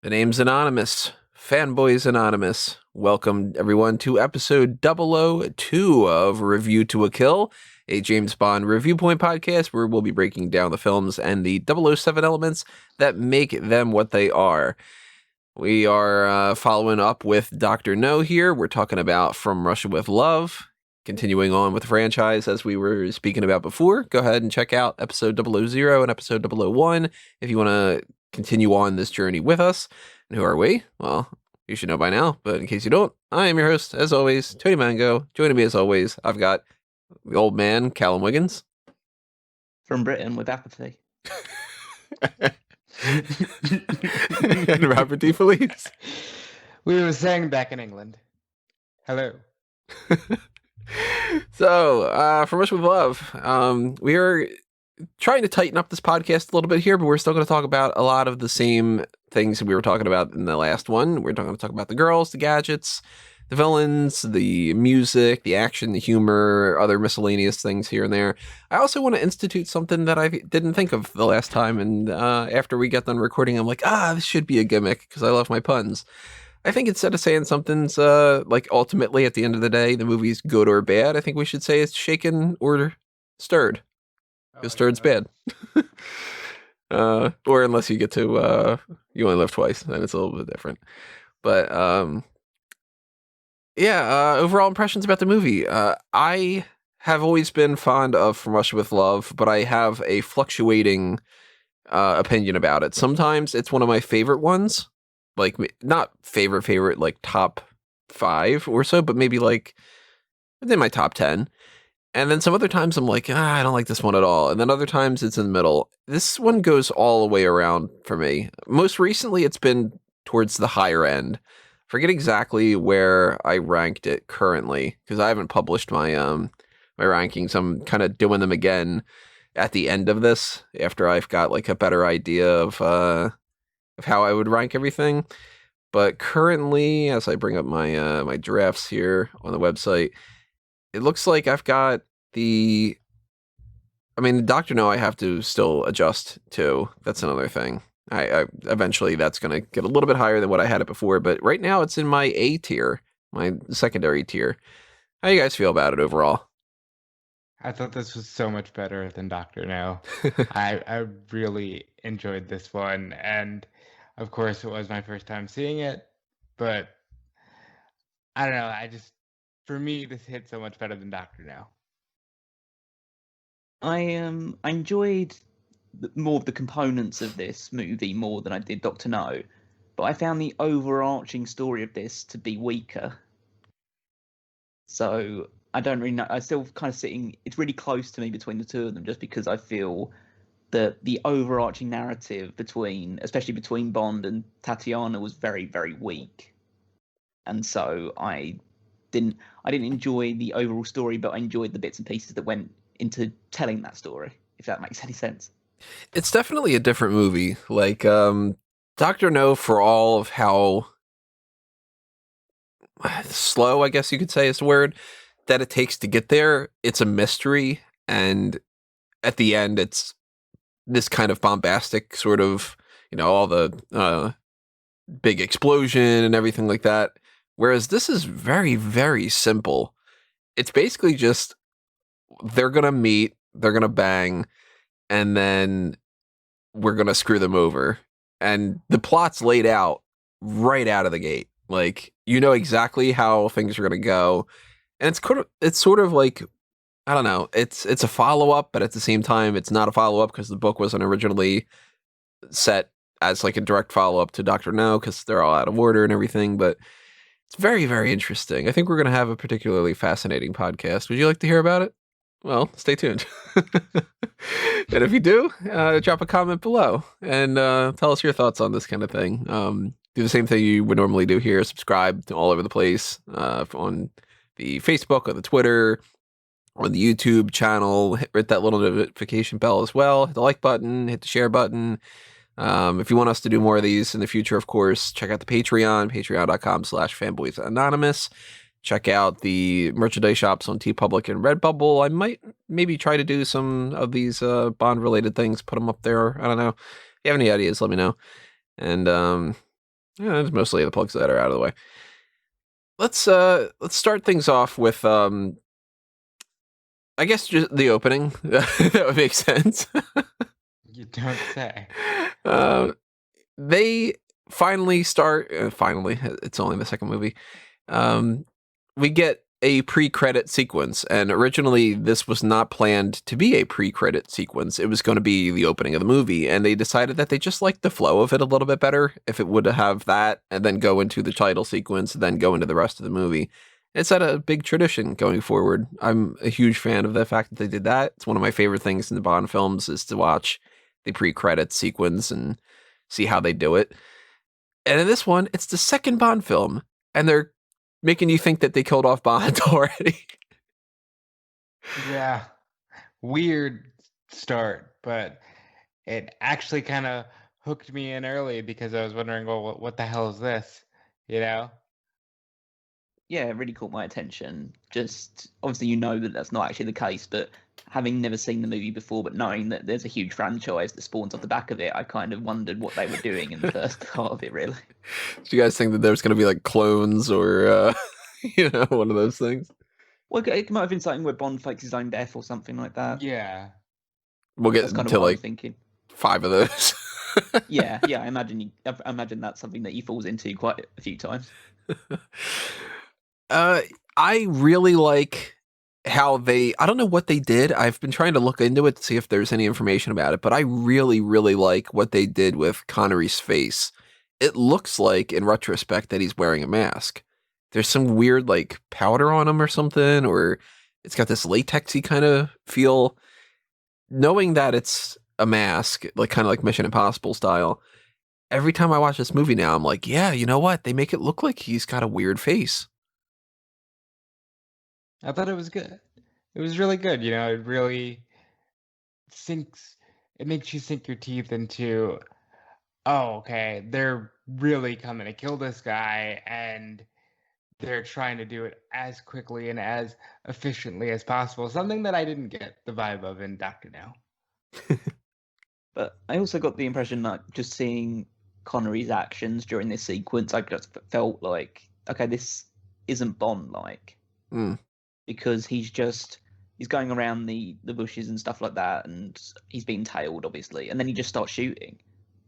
The name's Anonymous. Fanboys Anonymous. Welcome, everyone, to episode 002 of Review to a Kill, a James Bond review point podcast where we'll be breaking down the films and the 007 elements that make them what they are. We are following up with Dr. No here. We're talking about From Russia with Love, continuing on with the franchise as we were speaking about before. Go ahead and check out episode 000 and episode 001 if you want to continue on this journey with us. And who are we? Well, you should know by now, but in case you don't, I am your host, as always, Tony Mango. Joining me as always, I've got the old man, Callum Wiggins. From Britain with apathy. And Robert DeFelice. We were saying back in England. Hello. So, From Russia with Love, we are trying to tighten up this podcast a little bit here, but we're still going to talk about a lot of the same things that we were talking about in the last one. We're going to talk about the girls, the gadgets, the villains, the music, the action, the humor, other miscellaneous things here and there. I also want to institute something that I didn't think of the last time, and after we get done recording, I'm like, this should be a gimmick, because I love my puns. I think instead of saying something's, like, ultimately, at the end of the day, the movie's good or bad, I think we should say it's shaken or stirred. Because stirred's bad. Or unless you get to, you only live twice, then it's a little bit different. But, overall impressions about the movie. I have always been fond of From Russia with Love, but I have a fluctuating opinion about it. Sometimes it's one of my favorite ones. Like, not favorite, like top 5 or so, but maybe like in my top 10. And then some other times I'm like, I don't like this one at all. And then other times it's in the middle. This one goes all the way around for me. Most recently, it's been towards the higher end. Forget exactly where I ranked it currently, because I haven't published my my rankings. I'm kind of doing them again at the end of this, after I've got like a better idea of how I would rank everything. But currently, as I bring up my my drafts here on the website, it looks like I've got the Dr. No I have to still adjust to. That's another thing. I eventually that's going to get a little bit higher than what I had it before, but right now it's in my A tier, my secondary tier. How you guys feel about it overall? I thought this was so much better than Dr. No. I really enjoyed this one, and of course it was my first time seeing it, but I don't know, for me, this hit so much better than Dr. No. I enjoyed more of the components of this movie more than I did Dr. No, but I found the overarching story of this to be weaker. So I don't really know. I'm still kind of sitting. It's really close to me between the two of them, just because I feel that the overarching narrative especially between Bond and Tatiana, was very, very weak, and so I didn't enjoy the overall story, but I enjoyed the bits and pieces that went into telling that story, if that makes any sense. It's definitely a different movie. Like, Dr. No, for all of how slow, I guess you could say is the word, that it takes to get there, it's a mystery, and at the end, it's this kind of bombastic sort of, all the big explosion and everything like that. Whereas this is very, very simple. It's basically just, they're going to meet, they're going to bang, and then we're going to screw them over. And the plot's laid out right out of the gate. Like, you know exactly how things are going to go. And it's sort of like, I don't know, it's a follow-up, but at the same time, it's not a follow-up because the book wasn't originally set as like a direct follow-up to Dr. No, because they're all out of order and everything, but it's very, very interesting. I think we're going to have a particularly fascinating podcast. Would you like to hear about it? Well, stay tuned. And if you do, drop a comment below and tell us your thoughts on this kind of thing. Do the same thing you would normally do here. Subscribe to all over the place on the Facebook, on the Twitter, on the YouTube channel. Hit that little notification bell as well. Hit the like button, hit the share button. If you want us to do more of these in the future, of course, check out the Patreon, patreon.com/fanboysanonymous. Check out the merchandise shops on TeePublic and Redbubble. I might maybe try to do some of these Bond-related things, put them up there. I don't know. If you have any ideas, let me know. And Yeah, it's mostly the plugs that are out of the way. Let's start things off with I guess just the opening. That would make sense. You don't say. They finally start. Finally, it's only the second movie. We get a pre-credit sequence, and originally this was not planned to be a pre-credit sequence. It was going to be the opening of the movie, and they decided that they just liked the flow of it a little bit better if it would have that, and then go into the title sequence, and then go into the rest of the movie. It's had a big tradition going forward. I'm a huge fan of the fact that they did that. It's one of my favorite things in the Bond films is to watch the pre-credit sequence and see how they do it. And in this one, it's the second Bond film, and they're making you think that they killed off Bond already. Yeah. Weird start, but it actually kind of hooked me in early because I was wondering, well, what the hell is this? You know? Yeah, it really caught my attention. Just obviously, you know that that's not actually the case, but having never seen the movie before, but knowing that there's a huge franchise that spawns off the back of it, I kind of wondered what they were doing in the first part of it. Really. Do you guys think that there's going to be like clones or one of those things? Well, it might have been something where Bond fakes his own death or something like that. Yeah. We'll get That's kind of to what I'm like thinking. 5 of those. Yeah. I imagine that's something that he falls into quite a few times. I really like how I don't know what they did. I've been trying to look into it to see if there's any information about it, but I really, really like what they did with Connery's face. It looks like, in retrospect, that he's wearing a mask. There's some weird, like, powder on him or something, or it's got this latexy kind of feel. Knowing that it's a mask, like kind of like Mission Impossible style, every time I watch this movie now, I'm like, yeah, you know what? They make it look like he's got a weird face. I thought it was good. It was really good. You know, it really it makes you sink your teeth into, oh, okay, they're really coming to kill this guy, and they're trying to do it as quickly and as efficiently as possible. Something that I didn't get the vibe of in Dr. No. But I also got the impression that just seeing Connery's actions during this sequence, I just felt like, okay, this isn't Bond-like. Because he's going around the bushes and stuff like that, and he's being tailed, obviously, and then he just starts shooting.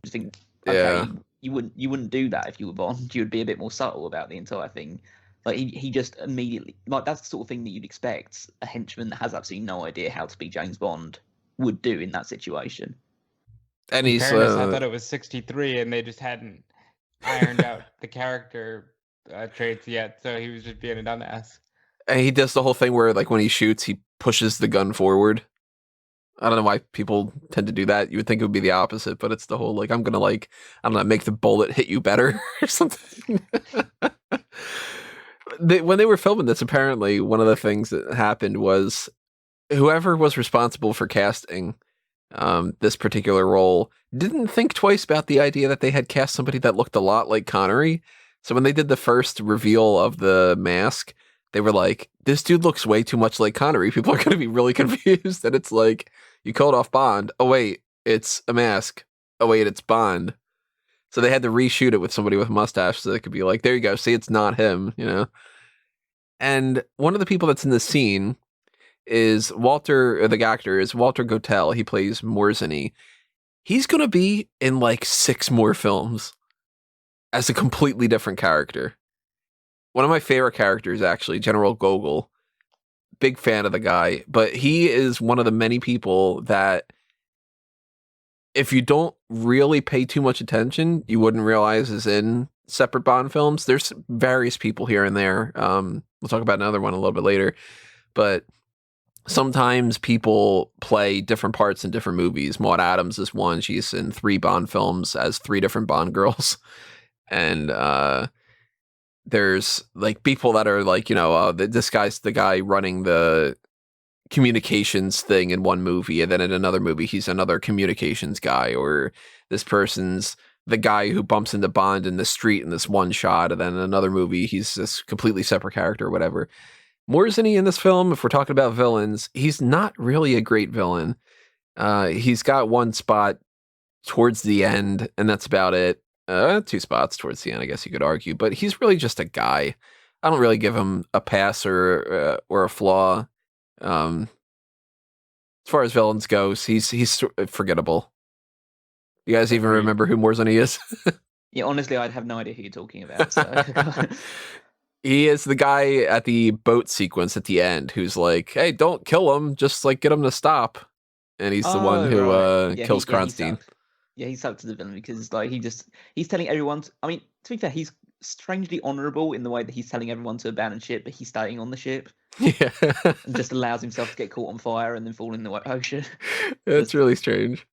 I think, okay, you wouldn't do that if you were Bond. You would be a bit more subtle about the entire thing. Like he just immediately, like, that's the sort of thing that you'd expect a henchman that has absolutely no idea how to be James Bond would do in that situation. And he's I thought it was 63, and they just hadn't ironed out the character traits yet, so he was just being a dumbass. And he does the whole thing where, like, when he shoots, he pushes the gun forward. I don't know why people tend to do that. You would think it would be the opposite, but it's the whole, like, I'm going to, like, I don't know, make the bullet hit you better or something. When they were filming this, apparently, one of the things that happened was whoever was responsible for casting this particular role didn't think twice about the idea that they had cast somebody that looked a lot like Connery. So when they did the first reveal of the mask, they were like, this dude looks way too much like Connery. People are going to be really confused. And it's like, you called off Bond. Oh, wait, it's a mask. Oh, wait, it's Bond. So they had to reshoot it with somebody with a mustache so they could be like, there you go. See, it's not him, you know? And one of the people that's in the scene is the actor is Walter Gotell. He plays Morzeny. He's going to be in like 6 more films as a completely different character. One of my favorite characters, actually, General Gogol. Big fan of the guy, but he is one of the many people that if you don't really pay too much attention, you wouldn't realize is in separate Bond films. There's various people here and there. We'll talk about another one a little bit later, but sometimes people play different parts in different movies. Maud Adams is one. She's in 3 Bond films as 3 different Bond girls. And there's like people that are like, this guy's the guy running the communications thing in one movie, and then in another movie he's another communications guy, or this person's the guy who bumps into Bond in the street in this one shot, and then in another movie he's this completely separate character or whatever. Morzeny in this film, if we're talking about villains, he's not really a great villain. He's got one spot towards the end, and that's about it. 2 spots towards the end, I guess you could argue, but he's really just a guy. I don't really give him a pass or a flaw. As far as villains goes, he's forgettable. You guys even remember who Morzeny is? Yeah, honestly, I'd have no idea who you're talking about. So. He is the guy at the boat sequence at the end who's like, "Hey, don't kill him. Just like get him to stop." And he's the one who kills Kronstein. He sucked to the villain because like he's telling everyone. I mean, to be fair, he's strangely honourable in the way that he's telling everyone to abandon ship, but he's staying on the ship. Yeah, and just allows himself to get caught on fire and then fall in the ocean. It's really strange.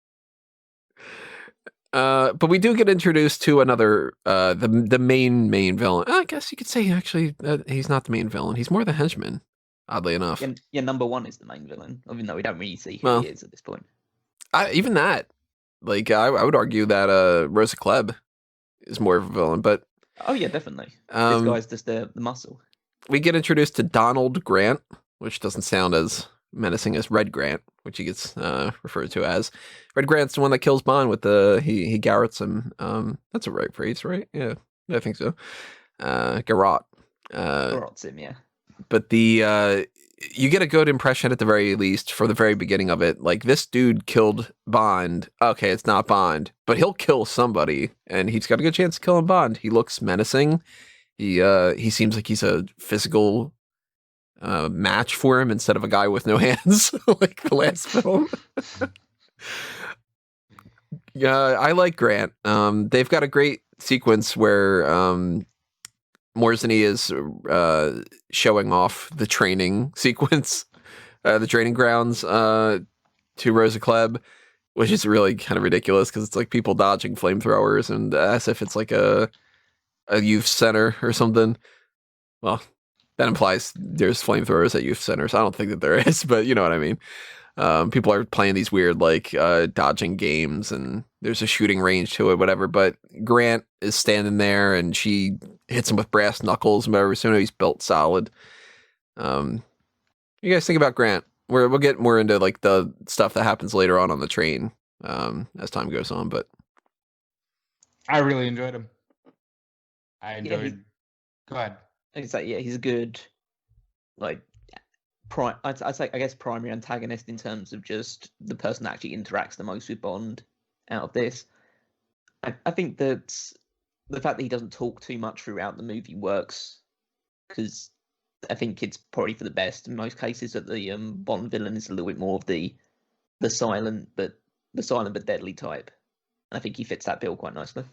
But we do get introduced to another, the main villain. I guess you could say actually he's not the main villain. He's more the henchman, oddly enough. Yeah, number 1 is the main villain, even though we don't really see who he is at this point. Even that, like I would argue that Rosa Klebb is more of a villain, but oh yeah, definitely. This guy's just the muscle. We get introduced to Donald Grant, which doesn't sound as menacing as Red Grant, which he gets referred to as. Red Grant's the one that kills Bond with he garrots him. That's a right phrase, right? Yeah, I think so. Garrot. Garrots him, yeah. But you get a good impression at the very least for the very beginning of it. Like, this dude killed Bond. Okay, it's not Bond, but he'll kill somebody, and he's got a good chance of killing Bond. He looks menacing. He seems like he's a physical match for him instead of a guy with no hands, like the last film. Yeah, I like Grant. They've got a great sequence where Morzeny is showing off the training sequence, the training grounds to Rosa Klebb, which is really kind of ridiculous because it's like people dodging flamethrowers and as if it's like a youth center or something. Well, that implies there's flamethrowers at youth centers. I don't think that there is, but you know what I mean. People are playing these weird like dodging games and there's a shooting range to it, whatever. But Grant is standing there and she hits him with brass knuckles and whatever. So he's built solid. You guys think about Grant? We'll get more into like the stuff that happens later on the train as time goes on. But I really enjoyed him. I enjoyed. Go ahead. It's like, yeah, he's a good, like, I'd say, I guess, primary antagonist in terms of just the person that actually interacts the most with Bond out of this. I think that the fact that he doesn't talk too much throughout the movie works, because I think it's probably for the best in most cases that the Bond villain is a little bit more of the silent but deadly type. And I think he fits that bill quite nicely.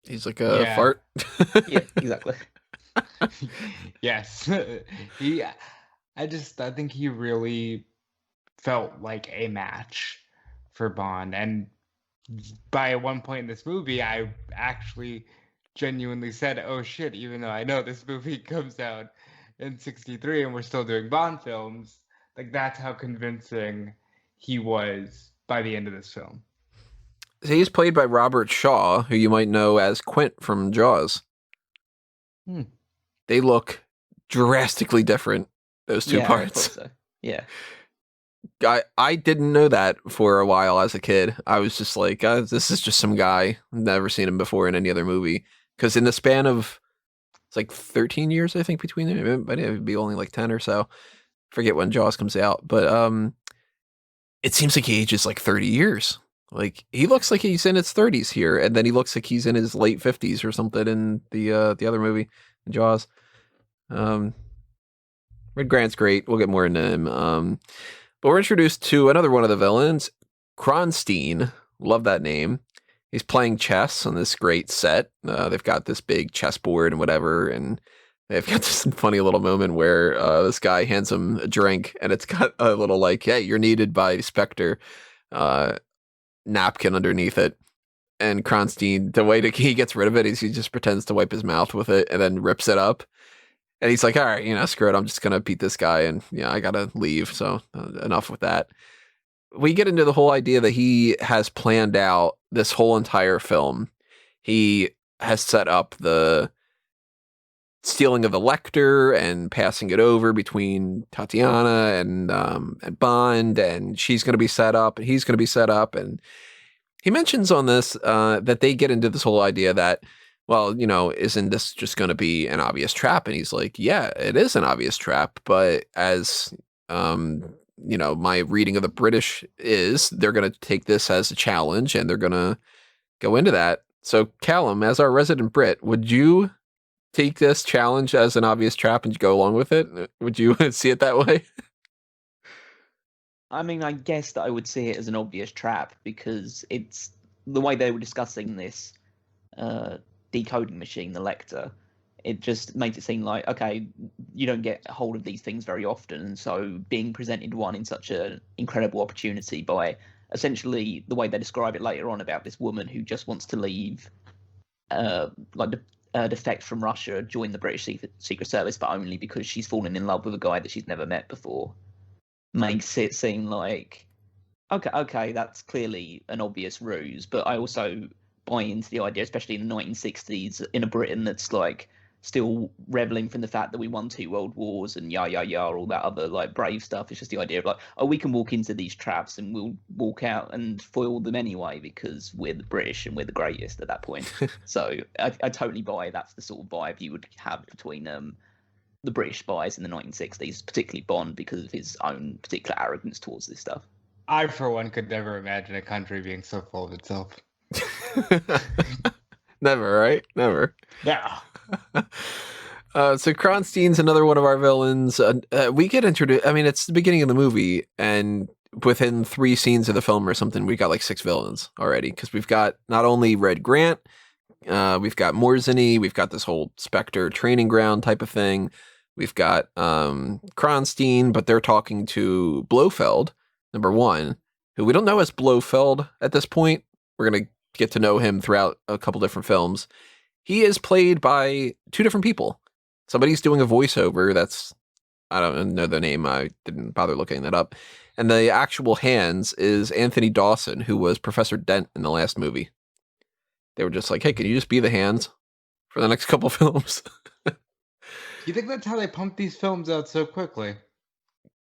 He's like a fart. Yeah, exactly. Yes. I think he really felt like a match for Bond. And by one point in this movie, I actually genuinely said, oh shit, even though I know this movie comes out in 1963 and we're still doing Bond films, like that's how convincing he was by the end of this film. So he's played by Robert Shaw, who you might know as Quint from Jaws. They look drastically different, those two parts. So. Yeah. I didn't know that for a while as a kid. I was just like, this is just some guy. I've never seen him before in any other movie. Because in the span of, it's like 13 years, I think, between them. But it would be only like 10 or so. Forget when Jaws comes out. But it seems like he ages like 30 years. Like, he looks like he's in his 30s here. And then he looks like he's in his late 50s or something in the other movie, Jaws. Red Grant's great. We'll get more into him. But we're introduced to another one of the villains, Kronstein. Love that name. He's playing chess on this great set. They've got this big chessboard and whatever, and they've got this funny little moment where this guy hands him a drink, and it's got a little like, hey, you're needed by Spectre napkin underneath it. And Kronstein, the way he gets rid of it is he just pretends to wipe his mouth with it and then rips it up. And he's like, all right, screw it. I'm just going to beat this guy and, I got to leave. So enough with that. We get into the whole idea that he has planned out this whole entire film. He has set up the stealing of the Lecter and passing it over between Tatiana and Bond. And she's going to be set up and he's going to be set up. And He mentions on this that they get into this whole idea that, well, isn't this just going to be an obvious trap? And he's like, yeah, it is an obvious trap. But as, my reading of the British is, they're going to take this as a challenge and they're going to go into that. So, Callum, as our resident Brit, would you take this challenge as an obvious trap and go along with it? Would you see it that way? I mean, I guess that I would see it as an obvious trap because it's the way they were discussing this decoding machine, the Lecter. It just makes it seem like, okay, you don't get hold of these things very often, and so being presented one in such an incredible opportunity by essentially the way they describe it later on about this woman who just wants to leave, defect from Russia, join the British Secret Service, but only because she's fallen in love with a guy that she's never met before. Makes it seem like, okay, that's clearly an obvious ruse, but I also buy into the idea, especially in the 1960s, in a Britain that's like still reveling from the fact that we won 2 world wars and all that other like brave stuff. It's just the idea of like, oh, we can walk into these traps and we'll walk out and foil them anyway because we're the British and we're the greatest at that point. So I totally buy that's the sort of vibe you would have between the British spies in the 1960s, particularly Bond, because of his own particular arrogance towards this stuff. I, for one, could never imagine a country being so full of itself. Never, right? Never. Yeah. So Kronstein's another one of our villains. We get introduced. I mean, it's the beginning of the movie, and within 3 scenes of the film or something, we got like 6 villains already. Because we've got not only Red Grant, we've got Morzeny, we've got this whole Spectre training ground type of thing. We've got Kronstein, but they're talking to Blofeld, number 1, who we don't know as Blofeld at this point. We're going to get to know him throughout a couple different films. He is played by 2 different people. Somebody's doing a voiceover that's, I don't know the name, I didn't bother looking that up. And the actual hands is Anthony Dawson, who was Professor Dent in the last movie. They were just like, hey, can you just be the hands for the next couple films? You think that's how they pump these films out so quickly?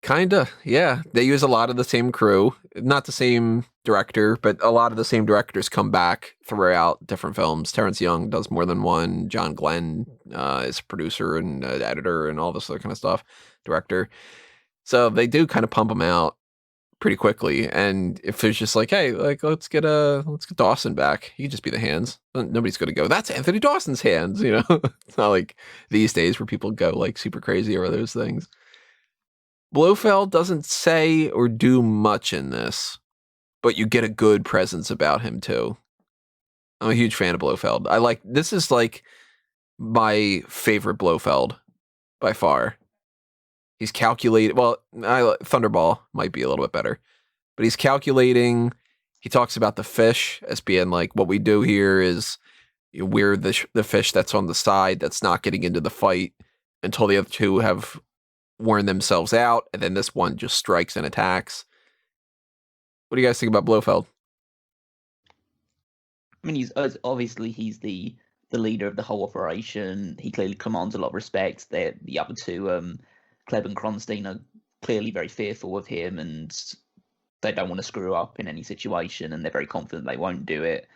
Kinda, yeah. They use a lot of the same crew, not the same director, but a lot of the same directors come back throughout different films. Terence Young does more than one. John Glenn is a producer and editor and all this other kind of stuff, director. So they do kind of pump them out pretty quickly. And if there's just like, hey, like let's get Dawson back, he could just be the hands. Nobody's going to go, that's Anthony Dawson's hands, It's not like these days where people go like super crazy over those things. Blofeld doesn't say or do much in this, but you get a good presence about him too. I'm a huge fan of Blofeld. This is like my favorite Blofeld by far. He's calculated. Well, Thunderball might be a little bit better, but he's calculating. He talks about the fish as being like, what we do here is we're the fish that's on the side that's not getting into the fight until the other 2 have worn themselves out, and then this one just strikes and attacks. What do you guys think about Blofeld? I mean, he's the leader of the whole operation. He clearly commands a lot of respect. The other 2, Klebb and Kronstein, are clearly very fearful of him, and they don't want to screw up in any situation, and they're very confident they won't do it.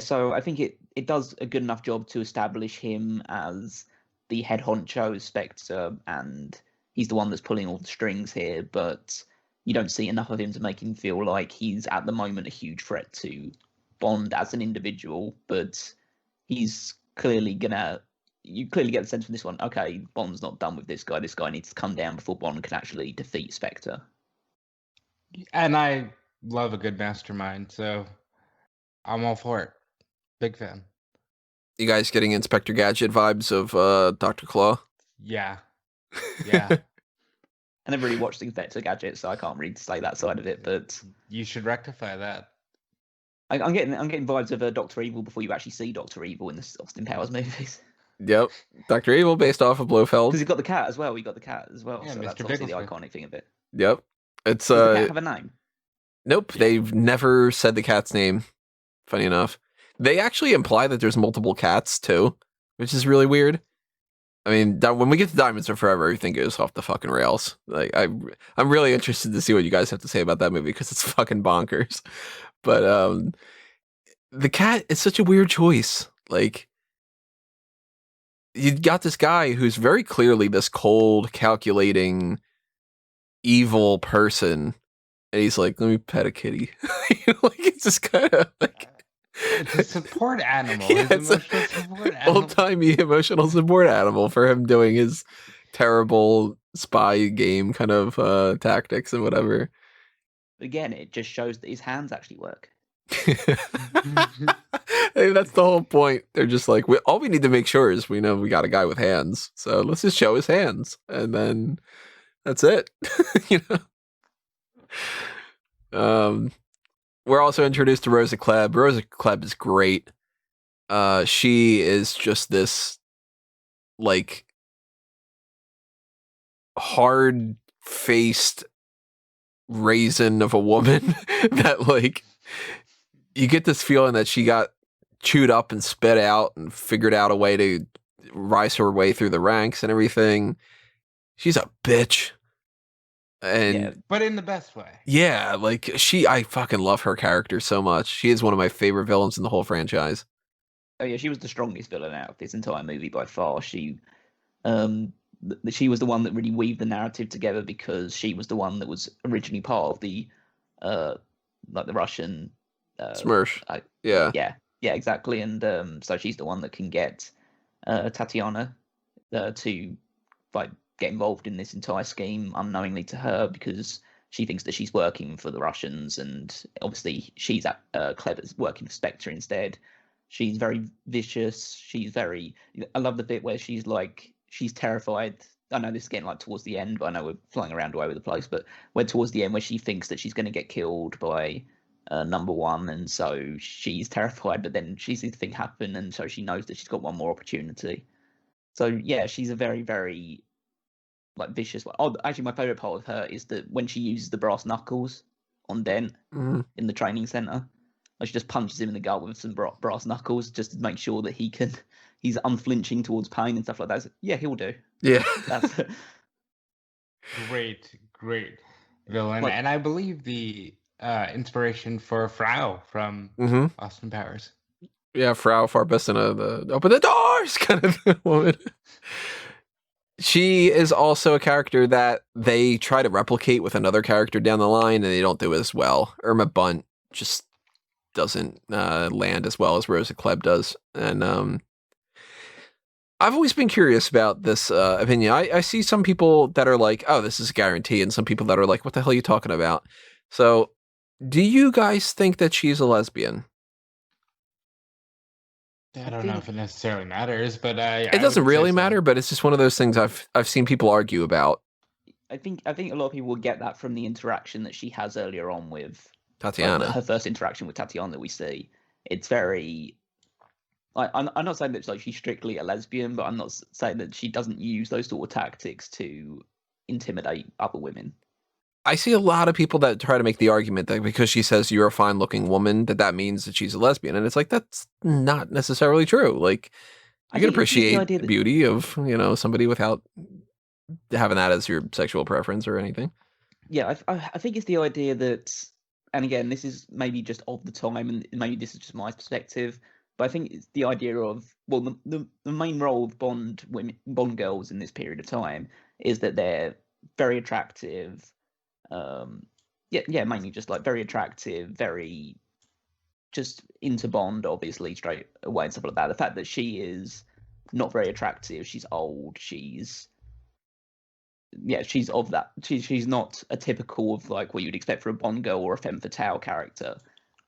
So I think it does a good enough job to establish him as the head honcho Spectre, and he's the one that's pulling all the strings here, but you don't see enough of him to make him feel like he's at the moment a huge threat to Bond as an individual, but he's clearly you clearly get the sense from this one, okay, Bond's not done with this guy needs to come down before Bond can actually defeat Spectre. And I love a good mastermind, so I'm all for it. Big fan. You guys getting Inspector Gadget vibes of Dr. Claw? Yeah. I never really watched Inspector Gadget, so I can't really say that side of it, but you should rectify that. I'm getting vibes of Dr. Evil before you actually see Dr. Evil in the Austin Powers movies. Yep. Dr. Evil based off of Blofeld. Because he's got the cat as well. Yeah, so Mr. That's obviously the iconic thing of it. Yep. It's Does the cat have a name? Nope. They've never said the cat's name. Funny enough. They actually imply that there's multiple cats too, which is really weird. I mean, when we get to Diamonds Are Forever, everything goes off the fucking rails. Like, I'm really interested to see what you guys have to say about that movie because it's fucking bonkers. But the cat is such a weird choice. Like, you got this guy who's very clearly this cold, calculating, evil person, and he's like, "Let me pet a kitty." Like, it's just kind of like it's a support animal. Yeah, His it's emotional support animal. old-timey emotional support animal for him doing his terrible spy game kind of tactics and whatever. Again, it just shows that his hands actually work. Hey, that's the whole point. They're just like, all we need to make sure is we know we got a guy with hands, so let's just show his hands, and then that's it. You know. We're also introduced to Rosa Klebb. Rosa Klebb is great. She is just this, like, hard-faced raisin of a woman that, like, you get this feeling that she got chewed up and spit out and figured out a way to rise her way through the ranks and everything. She's a bitch. And Yeah. But in the best way. yeah, like, I fucking love her character so much. She is one of my favorite villains in the whole franchise. Oh yeah, she was the strongest villain out of this entire movie by far. She was the one that really weaved the narrative together because she was the one that was originally part of the like the Russian Smersh. Yeah. Yeah, exactly. And so she's the one that can get Tatiana to like get involved in this entire scheme unknowingly to her because she thinks that she's working for the Russians, and obviously she's at Klebb's working for Spectre instead. She's very vicious. I love the bit where she's terrified. I know this is getting like towards the end, but I know we're flying around all over the place. But we're towards the end where she thinks that she's going to get killed by number one, and so she's terrified. But then she sees the thing happen, and so she knows that she's got one more opportunity. So yeah, she's a very, very like vicious one. Oh, actually, my favorite part of her is that when she uses the brass knuckles on Dent in the training center. She just punches him in the gut with some brass knuckles just to make sure that he's unflinching towards pain and stuff like that. So, yeah, he'll do. Yeah. That's great villain. And I believe the inspiration for Frau from Austin Powers. Yeah, Frau Farbissina, the open the doors kind of woman. She is also a character that they try to replicate with another character down the line, and they don't do as well. Irma Bunt just doesn't land as well as Rosa Klebb does. And I've always been curious about this opinion. I see some people that are like, oh, this is a guarantee, and some people that are like, what the hell are you talking about? So do you guys think that she's a lesbian? I don't know if it necessarily matters, but it doesn't really matter, but it's just one of those things I've seen people argue about. I think a lot of people will get that from the interaction that she has earlier on with Tatiana. Her first interaction with Tatiana that we see. It's very I'm not saying that she's strictly a lesbian, but I'm not saying that she doesn't use those sort of tactics to intimidate other women. I see a lot of people that try to make the argument that because she says you're a fine-looking woman, that means that she's a lesbian, and it's like that's not necessarily true. Like, you can appreciate the beauty of somebody without having that as your sexual preference or anything. Yeah, I think it's the idea that, and again, this is maybe just of the time, and maybe this is just my perspective, but I think it's the idea of, well, the main role of Bond girls in this period of time is that they're very attractive. Mainly just like very attractive, very just into Bond, obviously, straight away and stuff like that. The fact that she is not very attractive, she's old, she's of that. She's not a typical of like what you'd expect for a Bond girl or a femme fatale character,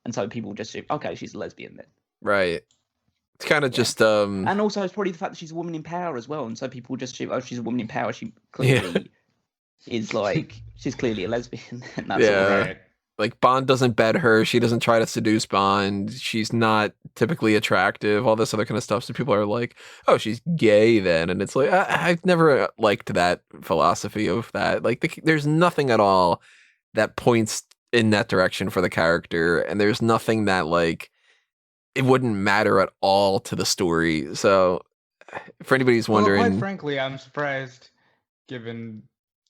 and so people just assume, okay, she's a lesbian then. Right. It's kind of just and also it's probably the fact that she's a woman in power as well, and so people just assume, oh, she's a woman in power. She clearly is like she's clearly a lesbian. And that's all right. Like Bond doesn't bed her. She doesn't try to seduce Bond. She's not typically attractive. All this other kind of stuff. So people are like, "Oh, she's gay then," and it's like I've never liked that philosophy of that. Like, there's nothing at all that points in that direction for the character, and there's nothing that like it wouldn't matter at all to the story. So, for anybody who's wondering, quite frankly, I'm surprised, given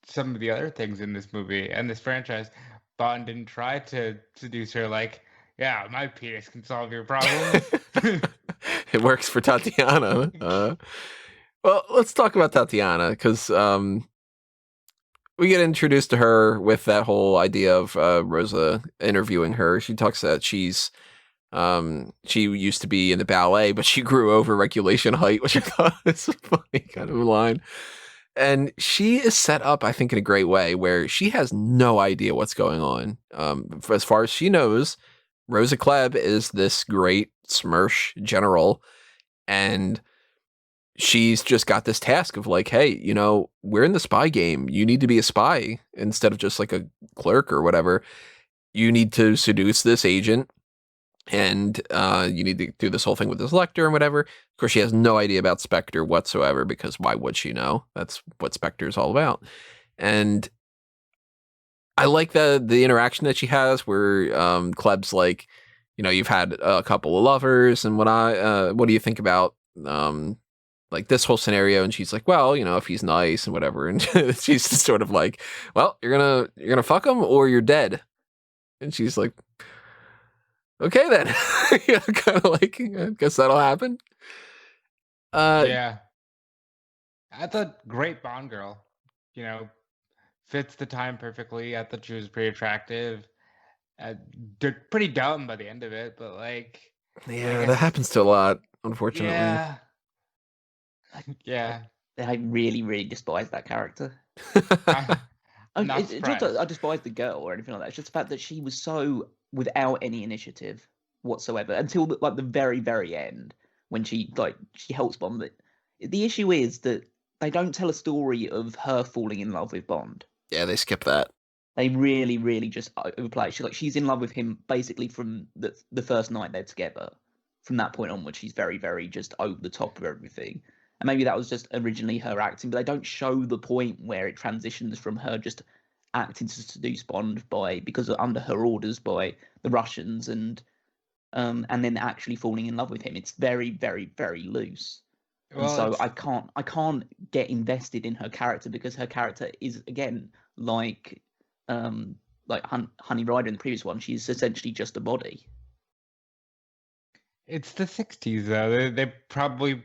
some of the other things in this movie and this franchise. Bond didn't try to seduce her. Like, yeah, my penis can solve your problems. It works for Tatiana. Well, let's talk about Tatiana, because we get introduced to her with that whole idea of Rosa interviewing her. She talks that she used to be in the ballet, but she grew over regulation height, which I thought was a funny kind of line. And she is set up, I think, in a great way, where she has no idea what's going on. As far as she knows, Rosa Klebb is this great Smersh general, and she's just got this task of like, hey, we're in the spy game. You need to be a spy instead of just like a clerk or whatever. You need to seduce this agent, and you need to do this whole thing with this Lecter and whatever. Of course, she has no idea about Spectre whatsoever, because why would she know? That's what Spectre is all about. And I like the interaction that she has where Klebb's like, you've had a couple of lovers, and what do you think about like this whole scenario? And she's like, well, if he's nice and whatever. And she's just sort of like, well, you're gonna fuck him or you're dead. And she's like, okay then. Kind of like, I guess that'll happen. Yeah. I thought great Bond girl. Fits the time perfectly. I thought she was pretty attractive. They're pretty dumb by the end of it, but like... Yeah, that happens to a lot, unfortunately. Yeah. Yeah. I really, really despise that character. I'm not It's not that I despise the girl or anything like that. It's just the fact that she was so without any initiative whatsoever until the very, very end, when she helps Bond. But the issue is that they don't tell a story of her falling in love with Bond. Yeah, they skip that. They really, really just overplay. She's in love with him basically from the first night they're together. From that point onwards, she's very, very just over the top of everything. And maybe that was just originally her acting, but they don't show the point where it transitions from her just acting to seduce Bond because under her orders by the Russians, and then actually falling in love with him. It's very, very, very loose. And so I can't get invested in her character, because her character is, again, like Honey Rider in the previous one. She's essentially just a body. It's the 60s, though. They probably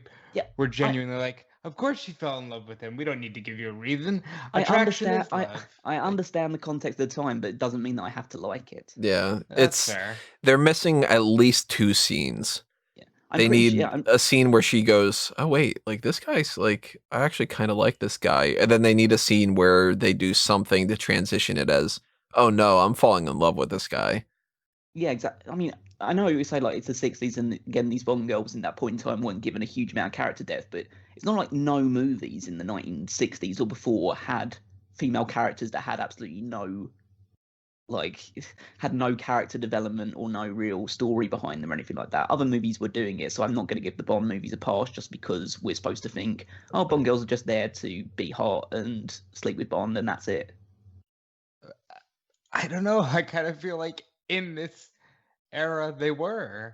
were genuinely like, of course she fell in love with him. We don't need to give you a reason. Attraction is love. I understand the context of the time, but it doesn't mean that I have to like it. Yeah, That's fair. They're missing at least 2 scenes. Yeah, they need a scene where she goes, oh wait, like this guy's like, I actually kind of like this guy. And then they need a scene where they do something to transition it as, oh no, I'm falling in love with this guy. Yeah, exactly. I mean, I know you say like it's the 60s, and again, these Bond girls in that point in time weren't given a huge amount of character depth, but it's not like no movies in the 1960s or before had female characters that had absolutely no character development or no real story behind them or anything like that. Other movies were doing it, so I'm not going to give the Bond movies a pass just because we're supposed to think, oh, Bond girls are just there to be hot and sleep with Bond, and that's it. I don't know. I kind of feel like in this era they were.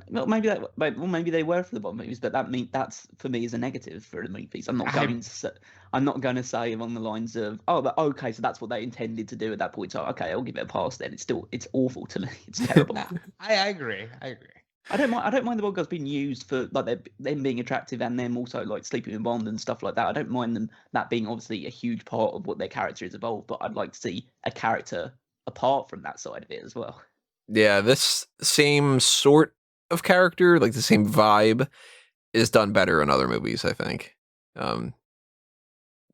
Well, maybe they were for the Bond movies, but that's for me is a negative for the movies. I'm not going to say along the lines of, oh, but okay, so that's what they intended to do at that point. So okay, I'll give it a pass. Then it's awful to me. It's terrible. I agree. I don't mind the Bond girls being used for like them being attractive and them also like sleeping with Bond and stuff like that. I don't mind that being obviously a huge part of what their character is evolved. But I'd like to see a character apart from that side of it as well. Yeah, this same sort of character, like the same vibe, is done better in other movies, I think.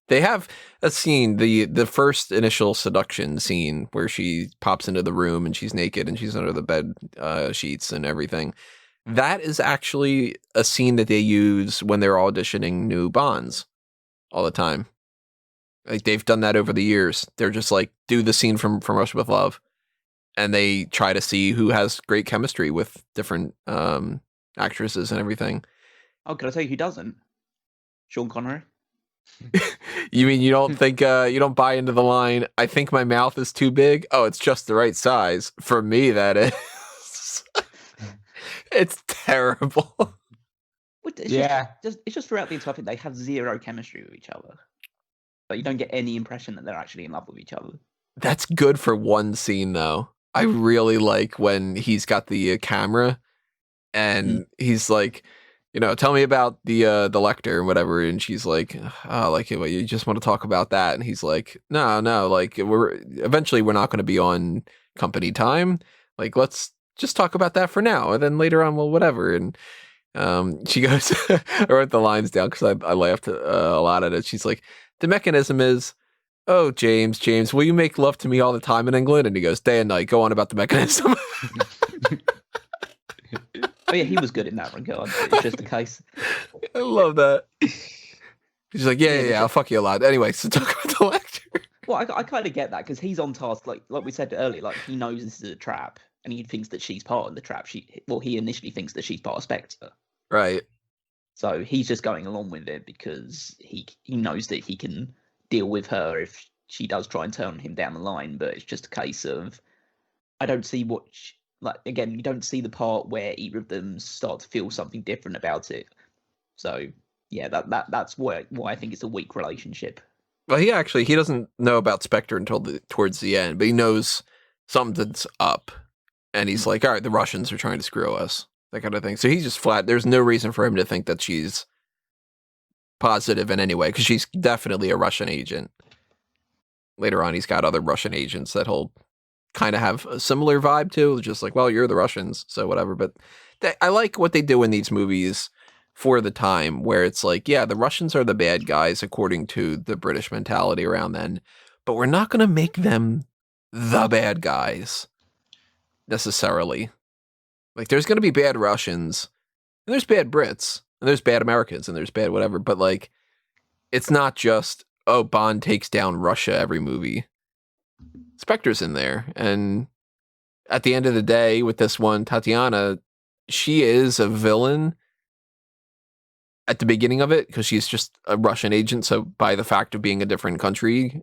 They have a scene, the first initial seduction scene, where she pops into the room and she's naked and she's under the bed sheets and everything. That is actually a scene that they use when they're auditioning new Bonds all the time. Like, they've done that over the years. They're just like, do the scene from Russia with Love, and they try to see who has great chemistry with different actresses and everything. Oh, can I tell you who doesn't? Sean Connery. You mean you don't think you don't buy into the line, I think my mouth is too big? Oh, it's just the right size. For me, that is. It's terrible. It's just throughout the entire thing, they have zero chemistry with each other. But you don't get any impression that they're actually in love with each other. That's good for one scene, though. I really like when he's got the camera and he's like, tell me about the lector and whatever, and she's like, oh, like, what, you just want to talk about that? And he's like, no, like, we're not going to be on company time. Like, let's just talk about that for now, and then later on, well, whatever. And she goes, I wrote the lines down because I laughed a lot at it. She's like, the mechanism is, oh, James, will you make love to me all the time in England? And he goes, day and night, go on about the mechanism. Oh yeah, he was good in that regard. It's just a case. I love that. He's like, yeah, I'll fuck you a lot. Anyway, so talk about the lecture. Well, I kind of get that because he's on task, like we said earlier. Like, he knows this is a trap, and he thinks that she's part of the trap. He initially thinks that she's part of Spectre. Right. So he's just going along with it because he knows that he can deal with her if she does try and turn him down the line. But it's just a case of, I don't see again, you don't see the part where either of them start to feel something different about it. So yeah, that's why I think it's a weak relationship. Well, he doesn't know about Spectre until towards the end, but he knows something's up, and he's like, all right, the Russians are trying to screw us, that kind of thing. So he's just flat. There's no reason for him to think that she's positive in any way, because she's definitely a Russian agent. Later on, he's got other Russian agents that he'll kind of have a similar vibe to, just like, well, you're the Russians, so whatever. But I like what they do in these movies for the time, where it's like, yeah, the Russians are the bad guys according to the British mentality around then, but we're not going to make them the bad guys necessarily. Like, there's going to be bad Russians, and there's bad Brits, and there's bad Americans, and there's bad whatever, but like, it's not just, oh, Bond takes down Russia every movie. Spectre's in there, and at the end of the day, with this one, Tatiana, she is a villain at the beginning of it, because she's just a Russian agent, so by the fact of being a different country,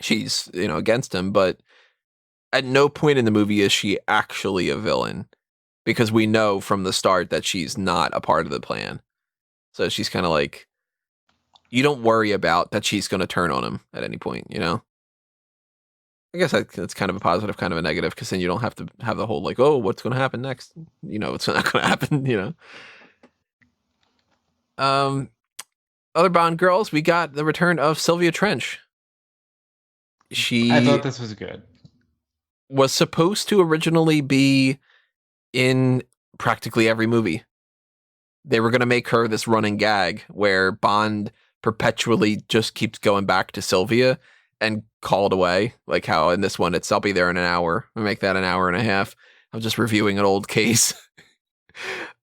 she's, against him, but at no point in the movie is she actually a villain, because we know from the start that she's not a part of the plan. So she's kind of like, you don't worry about that she's going to turn on him at any point, I guess that's kind of a positive, kind of a negative, because then you don't have to have the whole, like, oh, what's going to happen next? It's not going to happen, Other Bond girls, we got the return of Sylvia Trench. I thought this was good. Was supposed to originally be in practically every movie. They were going to make her this running gag where Bond perpetually just keeps going back to Sylvia and called away. Like how in this one, I'll be there in an hour. We make that an hour and a half. I'm just reviewing an old case.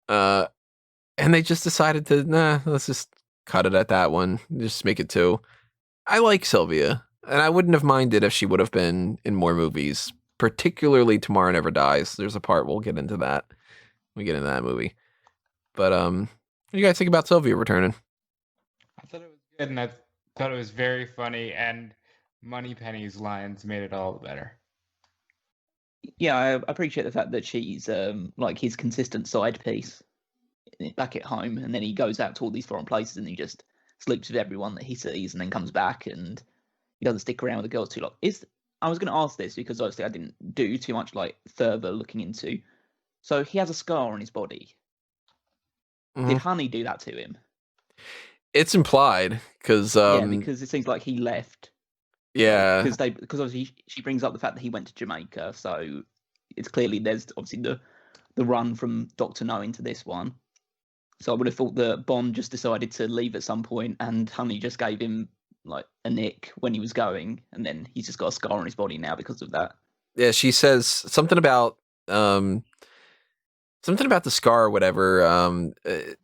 And they just decided to, let's just cut it at that one. Just make it 2. I like Sylvia, and I wouldn't have minded if she would have been in more movies, particularly Tomorrow Never Dies. There's a part we'll get into that. We get into that movie. But what do you guys think about Sylvia returning? I thought it was good, and I thought it was very funny, and Moneypenny's lines made it all the better. Yeah, I appreciate the fact that she's like his consistent side piece back at home, and then he goes out to all these foreign places and he just sleeps with everyone that he sees, and then comes back and he doesn't stick around with the girls too long. I was going to ask this because obviously I didn't do too much like further looking into. So he has a scar on his body. Mm-hmm. Did Honey do that to him? It's implied because because it seems like he left. Yeah, because obviously she brings up the fact that he went to Jamaica, so it's clearly there's obviously the run from Dr. No into this one. So I would have thought that Bond just decided to leave at some point, and Honey just gave him like a nick when he was going, and then he's just got a scar on his body now because of that. Yeah, she says something about the scar or whatever,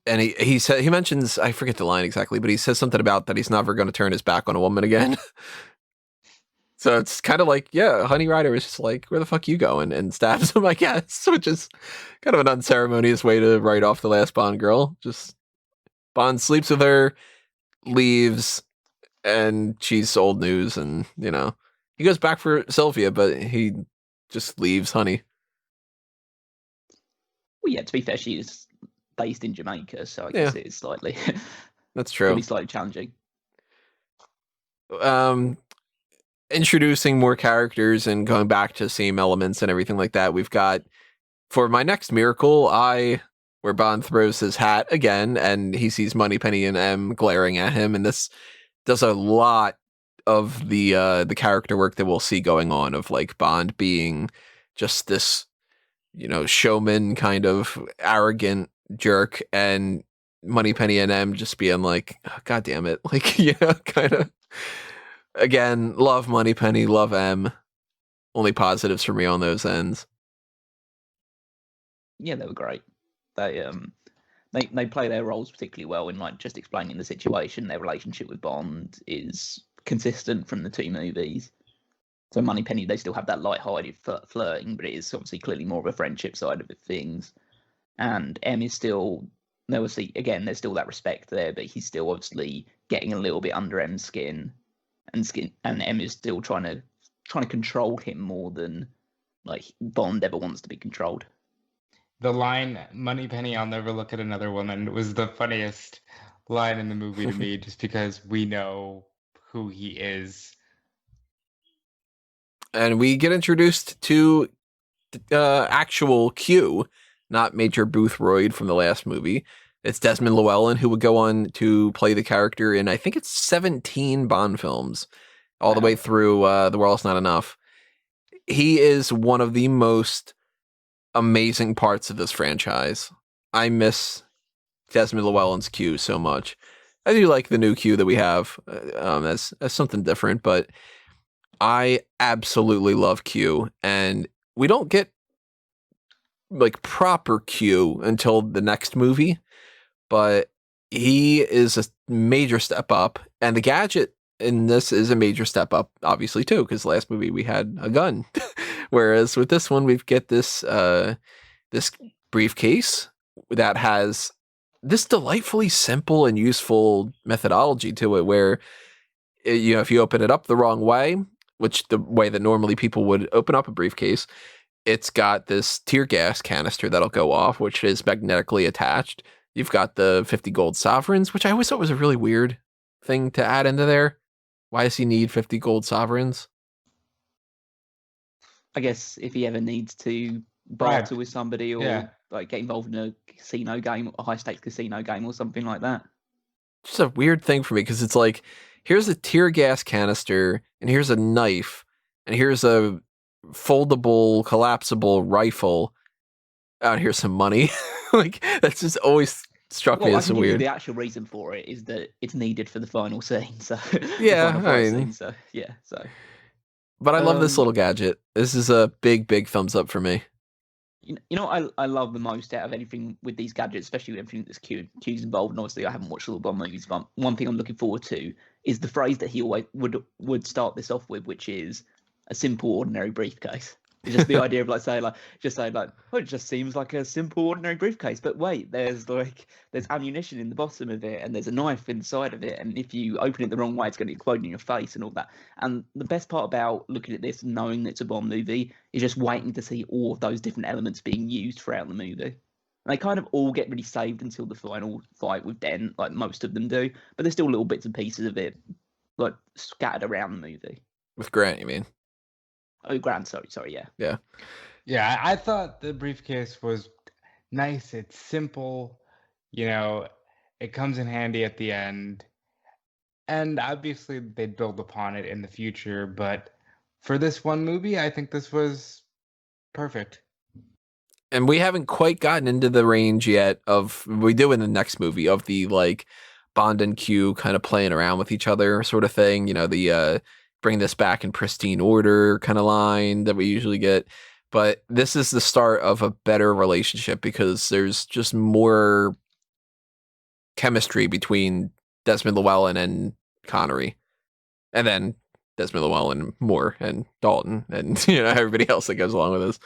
and he mentions, I forget the line exactly, but he says something about that he's never going to turn his back on a woman again. So it's kind of like, yeah, Honey Rider is just like, where the fuck you going? And stabs him, I guess, which is kind of an unceremonious way to write off the last Bond girl. Just Bond sleeps with her, leaves, and she's old news, and, he goes back for Sylvia, but he just leaves Honey. Well, yeah, to be fair, she is based in Jamaica, so I guess it is slightly... That's true. Probably slightly challenging. introducing more characters and going back to the same elements and everything like that. We've got, for my next miracle, where Bond throws his hat again and he sees Moneypenny and M glaring at him, and this does a lot of the character work that we'll see going on, of like Bond being just this, showman kind of arrogant jerk, and Moneypenny and M just being like, oh, God damn it. Like, kind of. Again, love Moneypenny, love M. Only positives for me on those ends. Yeah, they were great. They play their roles particularly well in like just explaining the situation. Their relationship with Bond is consistent from the two movies. So Moneypenny, they still have that light-hearted flirting, but it is obviously clearly more of a friendship side of things. And M is still, obviously, again, there's still that respect there, but he's still obviously getting a little bit under M's skin, and M is still trying to control him more than like Bond ever wants to be controlled. The line, Moneypenny, I'll never look at another woman, was the funniest line in the movie to me, just because we know who he is. And we get introduced to actual Q, not Major Boothroyd from the last movie. It's Desmond Llewellyn, who would go on to play the character in, I think it's 17 Bond films, all the way through The World's Not Enough. He is one of the most amazing parts of this franchise. I miss Desmond Llewellyn's Q so much. I do like the new Q that we have as something different, but I absolutely love Q, and we don't get like proper Q until the next movie, but he is a major step up, and the gadget in this is a major step up, obviously, too, because last movie we had a gun. Whereas with this one, we get this this briefcase that has this delightfully simple and useful methodology to it, where, if you open it up the wrong way, which the way that normally people would open up a briefcase, it's got this tear gas canister that'll go off, which is magnetically attached. You've got the 50 gold sovereigns, which I always thought was a really weird thing to add into there. Why does he need 50 gold sovereigns? I guess if he ever needs to barter with somebody, or like get involved in a casino game, a high stakes casino game or something like that. Just a weird thing for me, because it's like, here's a tear gas canister, and here's a knife, and here's a foldable, collapsible rifle. And here's some money. Like, that's just always struck me as weird. The actual reason for it is that it's needed for the final scene. So yeah, But I love this little gadget. This is a big, big thumbs up for me. You know what I love the most out of anything with these gadgets, especially everything that's Q's involved, and obviously I haven't watched all the Bond movies, but one thing I'm looking forward to is the phrase that he always would start this off with, which is a simple, ordinary briefcase. It's just the idea of oh, it just seems like a simple, ordinary briefcase. But wait, there's ammunition in the bottom of it, and there's a knife inside of it, and if you open it the wrong way, it's going to explode in your face and all that. And the best part about looking at this, knowing that it's a Bond movie, is just waiting to see all of those different elements being used throughout the movie. And they kind of all get really saved until the final fight with Den, like most of them do. But there's still little bits and pieces of it, like scattered around the movie. With Grant, you mean? Oh, Grant, sorry, yeah. Yeah, I thought the briefcase was nice. It's simple, it comes in handy at the end. And obviously they'd build upon it in the future, but for this one movie, I think this was perfect. And we haven't quite gotten into the range yet we do in the next movie, of the like Bond and Q kind of playing around with each other sort of thing, the bring this back in pristine order kind of line that we usually get. But this is the start of a better relationship, because there's just more chemistry between Desmond Llewellyn and Connery. And then Desmond Llewellyn, Moore, and Dalton, and everybody else that goes along with this.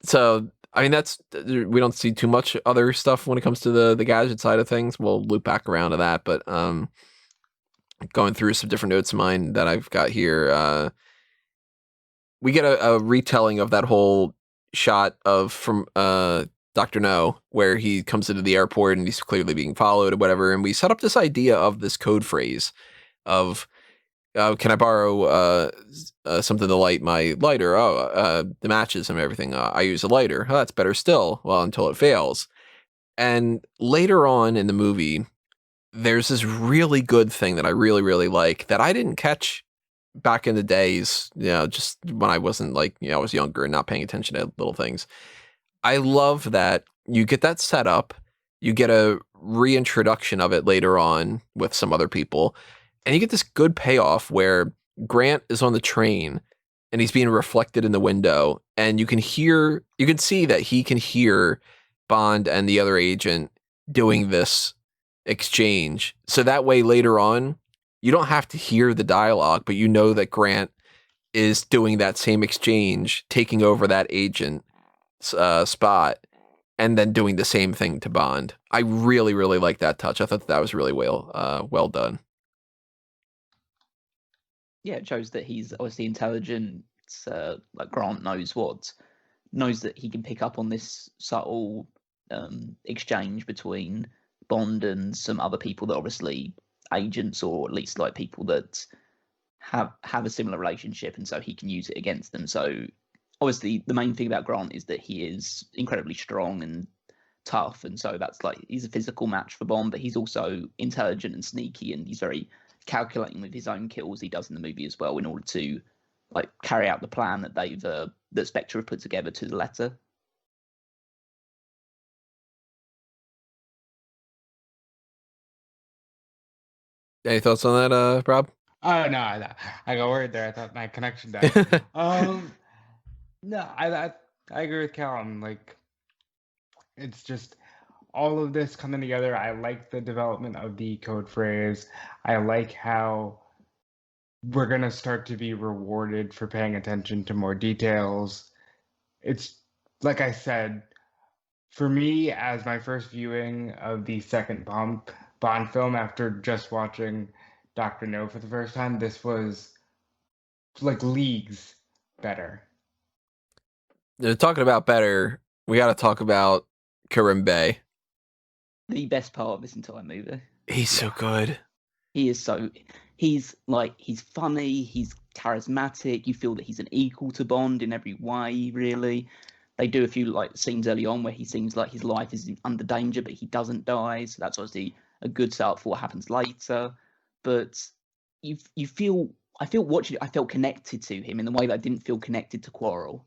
So, I mean, we don't see too much other stuff when it comes to the gadget side of things. We'll loop back around to that, but going through some different notes of mine that I've got here, we get a retelling of that whole shot from Dr. No, where he comes into the airport and he's clearly being followed or whatever, and we set up this idea of this code phrase of can I borrow something to light my lighter? The matches and everything. I use a lighter. Oh, that's better still. Well, until it fails. And later on in the movie, there's this really good thing that I really, really like that I didn't catch back in the days, just when I wasn't I was younger and not paying attention to little things. I love that you get that set up, you get a reintroduction of it later on with some other people, and you get this good payoff where Grant is on the train and he's being reflected in the window, and you can see that he can hear Bond and the other agent doing this exchange. So that way later on, you don't have to hear the dialogue, but you know that Grant is doing that same exchange, taking over that agent spot, and then doing the same thing to Bond. I really, really like that touch. I thought that was really well done. Yeah, it shows that he's obviously intelligent. Like Grant knows that he can pick up on this subtle exchange between Bond and some other people that obviously agents, or at least like people that have a similar relationship, and so he can use it against them. So obviously the main thing about Grant is that he is incredibly strong and tough, and so that's he's a physical match for Bond, but he's also intelligent and sneaky, and he's very calculating with his own kills he does in the movie as well, in order to carry out the plan that that Spectre have put together to the letter. Any thoughts on that, Rob? Oh no, I got worried there. I thought my connection died. No, I agree with Callum. It's just all of this coming together. I like the development of the code phrase. I like how we're gonna start to be rewarded for paying attention to more details. It's like I said, for me, as my first viewing of the second Bond film after just watching Dr. No for the first time, this was leagues better. Talking about better, we got to talk about Kerim Bey. The best part of this entire movie. He's so good. He's funny, he's charismatic, you feel that he's an equal to Bond in every way, really. They do a few scenes early on where he seems like his life is under danger, but he doesn't die, so that's obviously a good setup for what happens later. But I feel watching it, I felt connected to him in the way that I didn't feel connected to Quarrel.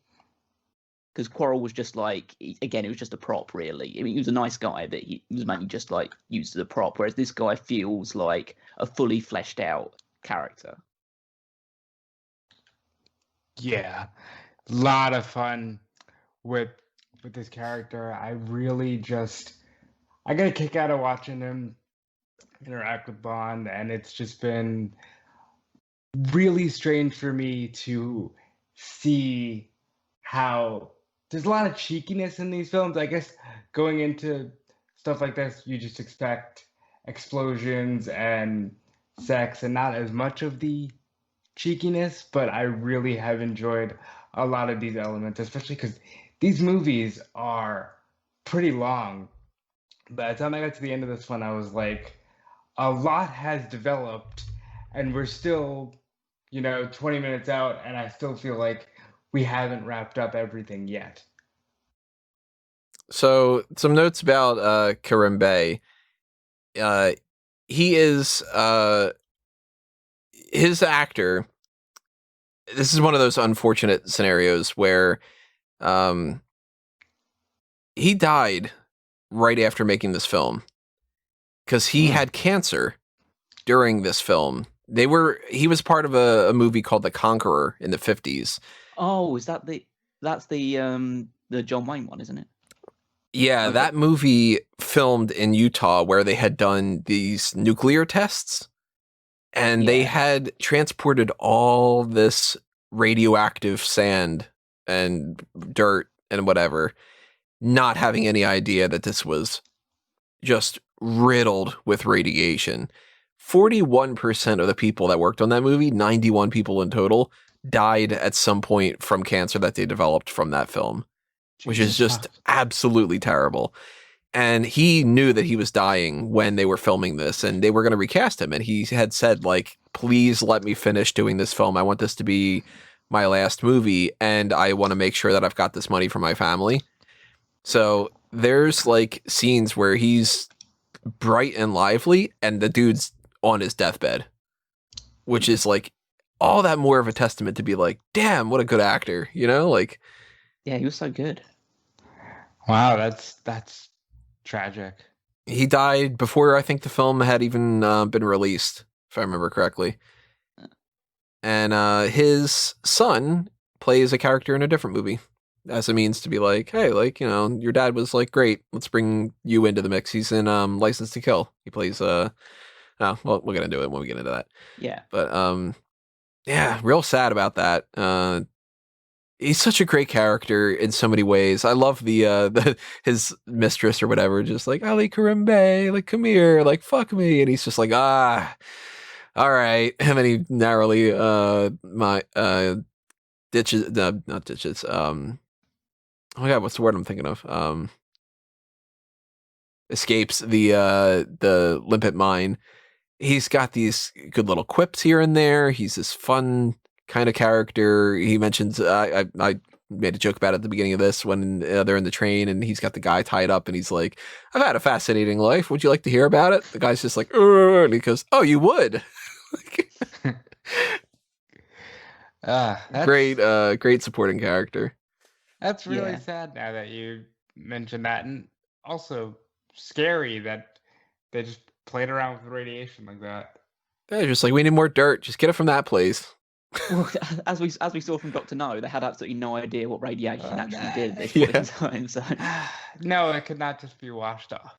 Because Quarrel was just it was just a prop, really. I mean, he was a nice guy, but he was mainly just used as a prop. Whereas this guy feels like a fully fleshed out character. Yeah, a lot of fun with this character. I got a kick out of watching him interact with Bond, and it's just been really strange for me to see how there's a lot of cheekiness in these films. I guess going into stuff like this, you just expect explosions and sex and not as much of the cheekiness, but I really have enjoyed a lot of these elements, especially because these movies are pretty long. By the time I got to the end of this one, I was like, a lot has developed, and we're still, 20 minutes out, and I still feel like we haven't wrapped up everything yet. So, some notes about Kerim Bey. He is his actor. This is one of those unfortunate scenarios where he died right after making this film because he had cancer during this film. He was part of a movie called The Conqueror in the 50s. Oh, that's the John Wayne one, isn't it? Yeah, okay. That movie filmed in Utah where they had done these nuclear tests, and they had transported all this radioactive sand and dirt and whatever, not having any idea that this was just riddled with radiation. 41% of the people that worked on that movie, 91 people in total, died at some point from cancer that they developed from that film, which is just absolutely terrible. And he knew that he was dying when they were filming this, and they were going to recast him. And he had said, like, please let me finish doing this film. I want this to be my last movie, and I want to make sure that I've got this money for my family. So there's, like, scenes where he's bright and lively, and the dude's on his deathbed, which is, like, all that more of a testament to be like, damn, what a good actor, you know? Like, Yeah, he was so good. Wow, that's tragic. he died before I think the film had even been released, if I remember correctly. And his son plays a character in a different movie as a means to be like, hey, like, you know, your dad was like, great, let's bring you into the mix. He's in License to Kill. He plays well, we're gonna do it when we get into that. Yeah. But yeah, real sad about that. He's such a great character in so many ways. I love the his mistress or whatever, just like, Ali Karimbe, like, come here, like, fuck me. And he's just like, all right. And then he narrowly ditches, not ditches. Oh my God, what's the word I'm thinking of? Escapes the limpet mine. He's got these good little quips here and there. He's this fun kind of character. He mentions, I made a joke about it at the beginning of this when they're in the train and he's got the guy tied up and he's like, I've had a fascinating life. Would you like to hear about it? The guy's just like, and he goes, oh, you would. Great supporting character. That's really sad now that you mentioned that, and also scary that they just played around with radiation like that. They're just like, we need more dirt. Just get it from that place. Well, as we saw from Dr. No, they had absolutely no idea what radiation actually did at this point in time. So no, it could not just be washed off.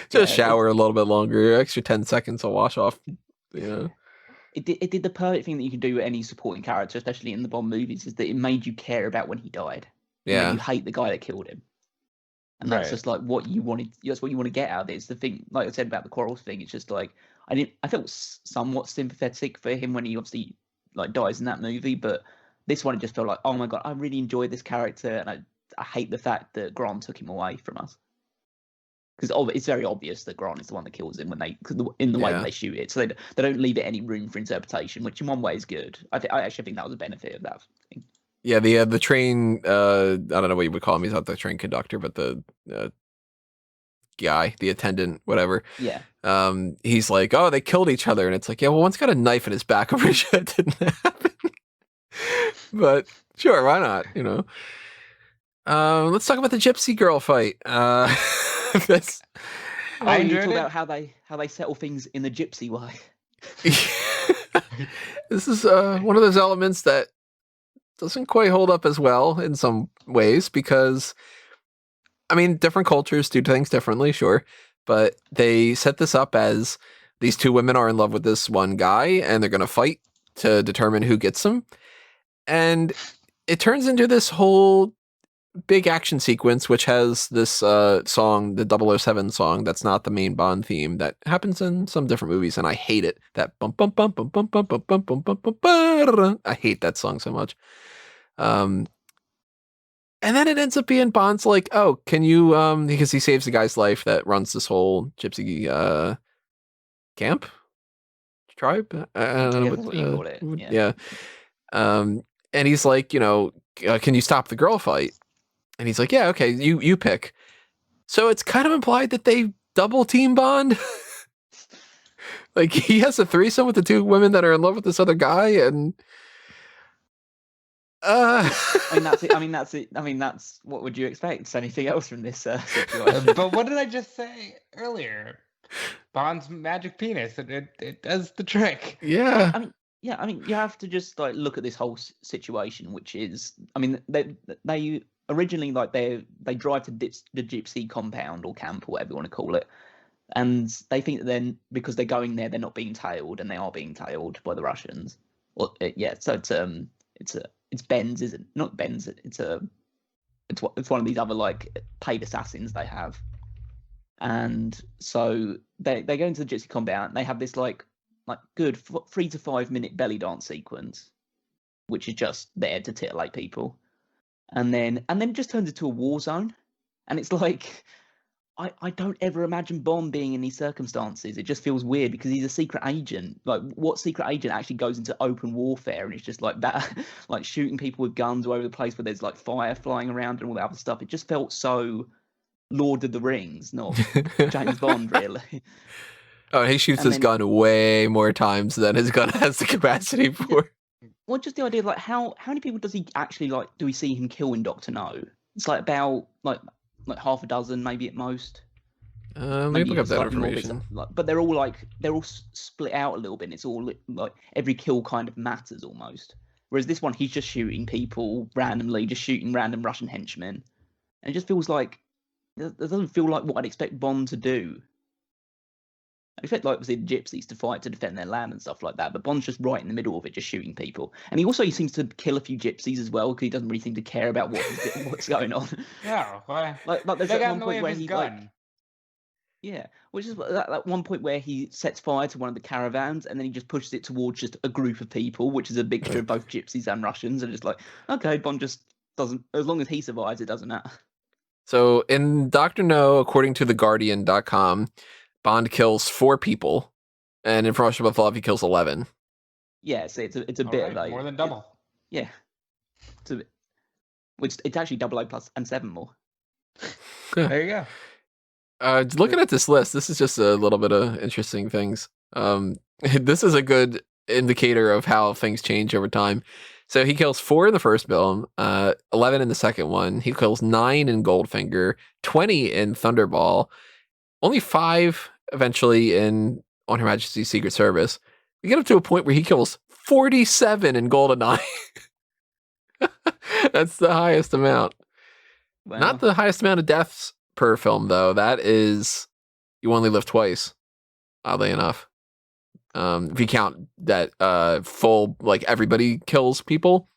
Just shower a little bit longer. Extra 10 seconds to wash off. Yeah. It did the perfect thing that you can do with any supporting character, especially in the Bond movies, is that it made you care about when he died. Yeah. You hate the guy that killed him. And that's just like what you wanted. That's what you want to get out of this. The thing, like I said about the quarrels thing, it's just like I felt somewhat sympathetic for him when he obviously like dies in that movie, but this one it just felt like, oh my God, I really enjoyed this character, and I hate the fact that Grant took him away from us. Because it's very obvious that Grant is the one that kills him in the way that they shoot it. So they don't leave it any room for interpretation, which in one way is good. I actually think that was a benefit of that thing. Yeah, the train, I don't know what you would call him. He's not the train conductor, but the guy, the attendant, whatever. Yeah. He's like, oh, they killed each other. And it's like, yeah, well, one's got a knife in his back. I'm pretty sure it didn't happen. But sure, why not? You know. Let's talk about the gypsy girl fight. I talk about how they settle things in the gypsy way. This is one of those elements that doesn't quite hold up as well in some ways because, I mean, different cultures do things differently, sure, but they set this up as these two women are in love with this one guy and they're going to fight to determine who gets them. And it turns into this whole big action sequence, which has this song, the 007 song, that's not the main Bond theme, that happens in some different movies, and I hate it. That bum bum bum bum bum bum bum bum bum bum bum. I hate that song so much. And then it ends up being Bond's like, oh, can you because he saves the guy's life that runs this whole gypsy camp tribe. I don't know what you call it. Yeah. And he's like, you know, can you stop the girl fight? And he's like, yeah, okay, you pick. So it's kind of implied that they double team Bond. Like he has a threesome with the two women that are in love with this other guy, and that's it. I mean, that's what would you expect? Is anything else from this situation? But what did I just say earlier? Bond's magic penis. It does the trick. Yeah. I mean, you have to just like look at this whole situation, which is, I mean, they originally like they drive to the gypsy compound or camp or whatever you want to call it, and they think that then because they're going there, they're not being tailed, and they are being tailed by the Russians. Well, yeah. So it's Benz, isn't it? Not Benz. It's one of these other like paid assassins they have, and so they go into the gypsy compound. And they have this like good 3 to 5 minute belly dance sequence, which is just there to titillate people, and then it just turns into a war zone. And it's like, I don't ever imagine Bond being in these circumstances. It just feels weird because he's a secret agent. Like, what secret agent actually goes into open warfare and it's just like that, like shooting people with guns all over the place where there's like fire flying around and all that other stuff. It just felt so Lord of the Rings, not James Bond, really. Oh, he shoots his gun way more times than his gun has the capacity for. Well, just the idea of like how many people does he actually like? Do we see him kill in Doctor No? It's like about like half a dozen, maybe at most. Let me look up that information. But they're all split out a little bit. And it's all like every kill kind of matters almost. Whereas this one, he's just shooting people randomly, just shooting random Russian henchmen, and it just feels like it doesn't feel like what I'd expect Bond to do. I expect like the gypsies to fight to defend their land and stuff like that, but Bond's just right in the middle of it, just shooting people. And he seems to kill a few gypsies as well, because he doesn't really seem to care about what's going on. Yeah, why? Like there's that one point where he which is that one point where he sets fire to one of the caravans, and then he just pushes it towards just a group of people, which is a mixture of both gypsies and Russians, and just like, okay, Bond just doesn't, as long as he survives, it doesn't matter. So in Dr. No, according to theguardian.com, Bond kills 4 people, and in From Russia with Love, he kills 11. Yeah, so it's a bit of a... more than double. Yeah. It's actually 00 plus and 7 more. There you go. Looking at this list, this is just a little bit of interesting things. This is a good indicator of how things change over time. So he kills 4 in the first film, 11 in the second one. He kills 9 in Goldfinger, 20 in Thunderball, only 5 eventually in On Her Majesty's Secret Service. We get up to a point where he kills 47 in GoldenEye. That's the highest amount. Wow. Not the highest amount of deaths per film, though. That is You Only Live Twice, oddly enough. If you count that full, like everybody kills people,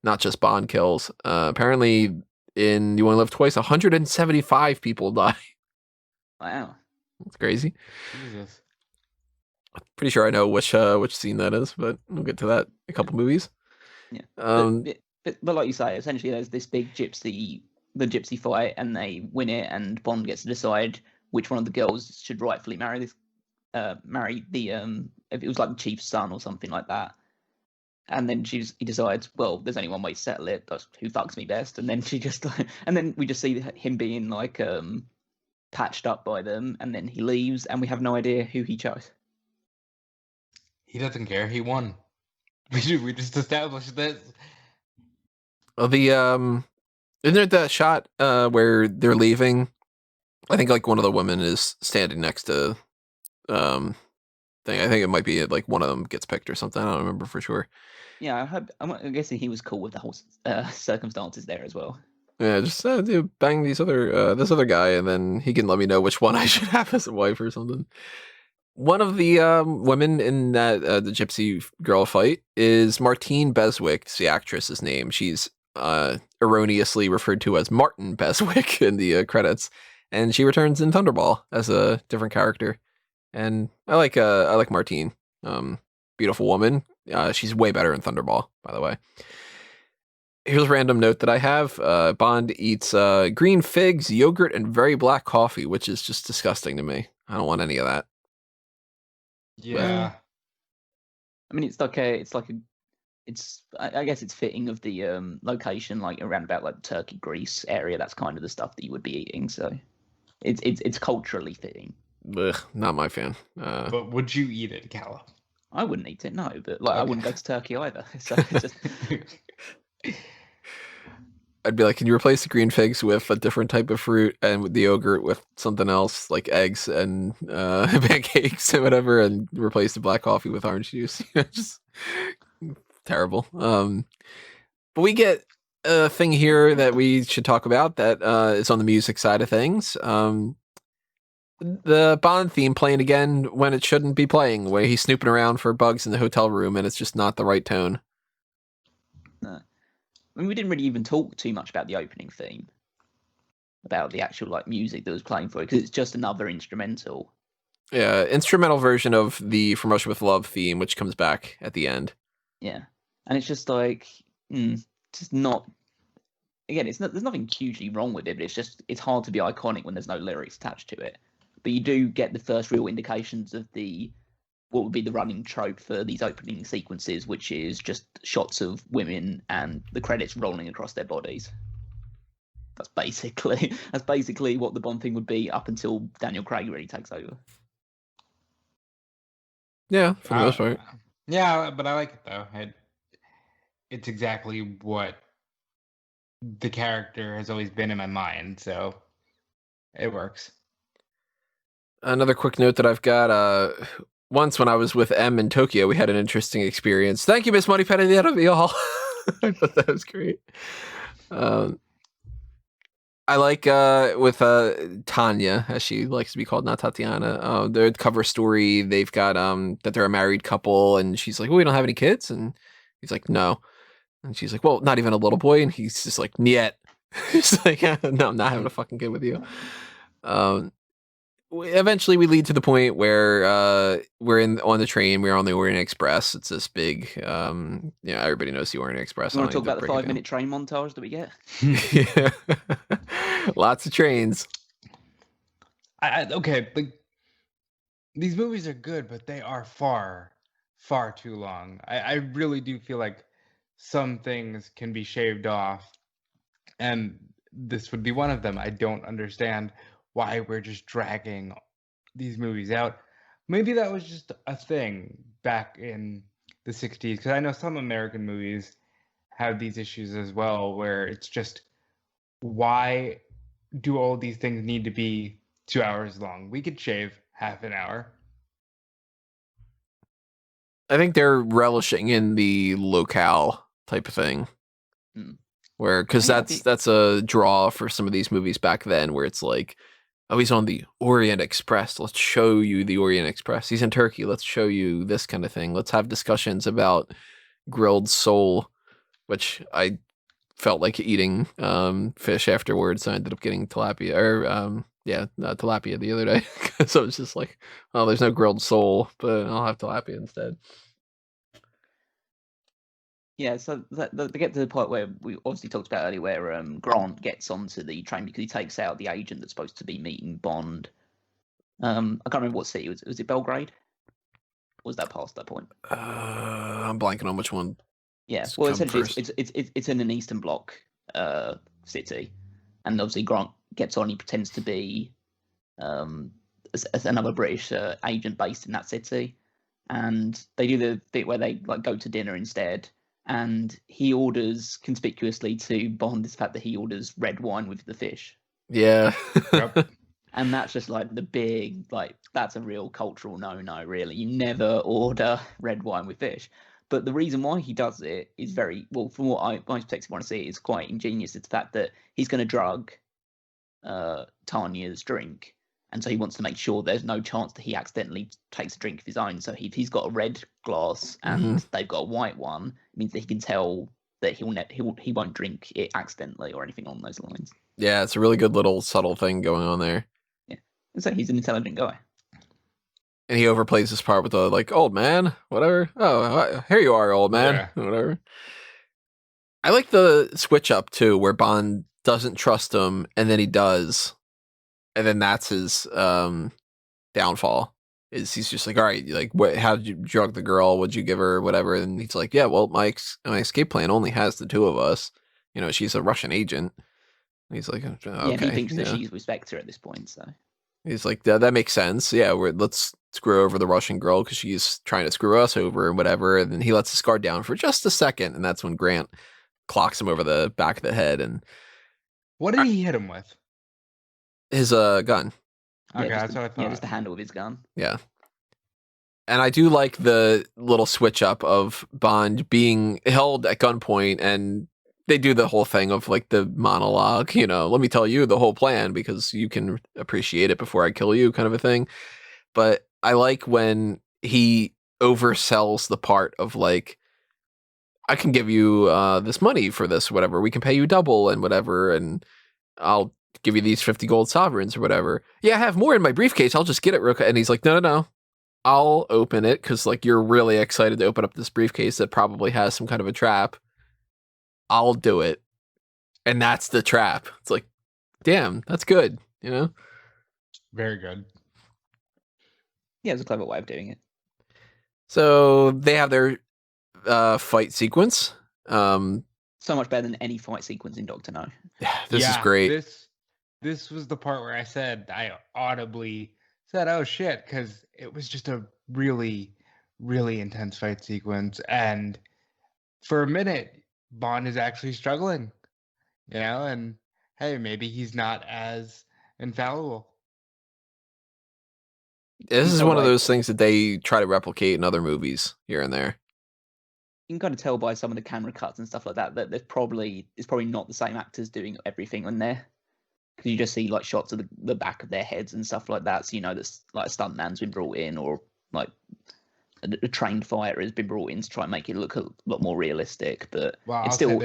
not just Bond kills. Apparently in You Only Live Twice, 175 people die. Wow. That's crazy. Jesus. Pretty sure I know which scene that is, but we'll get to that in a couple movies. Yeah. But like you say, essentially there's this big gypsy fight, and they win it, and Bond gets to decide which one of the girls should rightfully marry the if it was like the chief's son or something like that. And then he decides, well, there's only one way to settle it. That's who fucks me best. And then and then we just see him being like patched up by them, and then he leaves, and we have no idea who he chose. He doesn't care. He won. We just established this. Well, isn't there that shot where they're leaving? I think like one of the women is standing next to thing. I think it might be like one of them gets picked or something. I don't remember for sure. Yeah, I'm guessing he was cool with the whole circumstances there as well. Yeah, just bang this other guy, and then he can let me know which one I should have as a wife or something. One of the women in that the gypsy girl fight is Martine Beswick. It's the actress's name. She's erroneously referred to as Martin Beswick in the credits, and she returns in Thunderball as a different character. And I like Martine. Beautiful woman. She's way better in Thunderball, by the way. Here's a random note that I have. Bond eats green figs, yogurt, and very black coffee, which is just disgusting to me. I don't want any of that. Yeah. I mean, I guess it's fitting of the location, like around about like Turkey, Greece area. That's kind of the stuff that you would be eating. So it's culturally fitting. Ugh, not my fan. But would you eat it, Callum? I wouldn't eat it, no. But like, okay. I wouldn't go to Turkey either. So just... I'd be like, can you replace the green figs with a different type of fruit, and with the yogurt with something else, like eggs and pancakes and whatever, and replace the black coffee with orange juice? Just terrible. But we get a thing here that we should talk about that is on the music side of things. The Bond theme playing again when it shouldn't be playing, where he's snooping around for bugs in the hotel room, and it's just not the right tone. No. I mean, we didn't really even talk too much about the opening theme, about the actual like music that was playing for it, because it's just another instrumental. Yeah, instrumental version of the From Russia with Love theme, which comes back at the end. Yeah, and it's just like, just not. again, there's nothing hugely wrong with it, but it's hard to be iconic when there's no lyrics attached to it. But you do get the first real indications of what would be the running trope for these opening sequences, which is just shots of women and the credits rolling across their bodies. That's basically what the Bond thing would be up until Daniel Craig really takes over. Yeah, for the most part. Yeah, but I like it though. It's exactly what the character has always been in my mind, so it works. Another quick note that I've got, once when I was with M in Tokyo, we had an interesting experience. Thank you, Miss Moneypenny, the end of y'all. I thought that was great. I like with Tanya, as she likes to be called, not Tatiana. Their cover story, they've got that they're a married couple, and she's like, "Well, we don't have any kids," and he's like, "No," and she's like, "Well, not even a little boy," and he's just like, "Niet." He's like, "No, I'm not having a fucking kid with you." Eventually, we lead to the point where we're on the train. We're on the Orient Express. It's this big, everybody knows the Orient Express. You want to talk about the 5-minute train montage that we get? Yeah, lots of trains. Okay, like these movies are good, but they are far, far too long. I really do feel like some things can be shaved off, and this would be one of them. I don't understand why we're just dragging these movies out. Maybe that was just a thing back in the 60s, because I know some American movies have these issues as well, where it's just, why do all these things need to be 2 hours long? We could shave half an hour. I think they're relishing in the locale type of thing. Where, because that's a draw for some of these movies back then, where it's like, oh, he's on the Orient Express. Let's show you the Orient Express. He's in Turkey. Let's show you this kind of thing. Let's have discussions about grilled sole, which I felt like eating fish afterwards. So I ended up getting tilapia, tilapia the other day. So it's just like, oh, there's no grilled sole, but I'll have tilapia instead. Yeah, so they get to the point where we obviously talked about earlier, where Grant gets onto the train because he takes out the agent that's supposed to be meeting Bond. I can't remember what city. Was it Belgrade? Or was that past that point? I'm blanking on which one. Yeah, well, essentially, it's in an Eastern Bloc city, and obviously Grant gets on. He pretends to be as another British agent based in that city, and they do the bit where they like go to dinner instead. And he orders conspicuously to Bond the fact that he orders red wine with the fish. Yeah. Yep. And that's just like the big, like, that's a real cultural no-no, really. You never order red wine with fish. But the reason why he does it is very, well, from what my perspective want to see, is quite ingenious. It's the fact that he's going to drug Tanya's drink. And so he wants to make sure there's no chance that he accidentally takes a drink of his own. So if he's got a red glass and they've got a white one, it means that he can tell that he won't drink it accidentally or anything along those lines. Yeah, it's a really good little subtle thing going on there. Yeah, and so he's an intelligent guy. And he overplays this part with the like, old man, whatever. Oh, here you are, old man, whatever. I like the switch up too, where Bond doesn't trust him, and then he does. And then that's his downfall. Is he's just like, all right, like, how did you drug the girl? What'd you give her? Whatever. And he's like, yeah, well, my escape plan only has the two of us. You know, she's a Russian agent. And he's like, okay. Yeah, he thinks that she's with Spectre at this point. So he's like, that makes sense. Yeah, let's screw over the Russian girl because she's trying to screw us over and whatever. And then he lets his guard down for just a second, and that's when Grant clocks him over the back of the head. And what did he hit him with? His gun. Okay, that's what I thought. Yeah, just the handle of his gun. Yeah. And I do like the little switch up of Bond being held at gunpoint, and they do the whole thing of like the monologue, you know, let me tell you the whole plan because you can appreciate it before I kill you kind of a thing. But I like when he oversells the part of like, I can give you this money for this, whatever. We can pay you double and whatever, and I'll give you these 50 gold sovereigns or whatever. Yeah, I have more in my briefcase. I'll just get it real quick. And he's like, no. I'll open it because like you're really excited to open up this briefcase that probably has some kind of a trap. I'll do it. And that's the trap. It's like, damn, that's good, you know? Very good. Yeah, it's a clever way of doing it. So they have their fight sequence. So much better than any fight sequence in Doctor No. This is great. This was the part where I audibly said, "Oh shit," because it was just a really, really intense fight sequence, and for a minute, Bond is actually struggling, and hey, maybe he's not as infallible. This is one of those things that they try to replicate in other movies here and there. You can kind of tell by some of the camera cuts and stuff like that it's probably not the same actors doing everything in there, because you just see like shots of the back of their heads and stuff like that, so that's like a stuntman's been brought in, or like a trained fighter has been brought in to try and make it look a lot more realistic. But it's still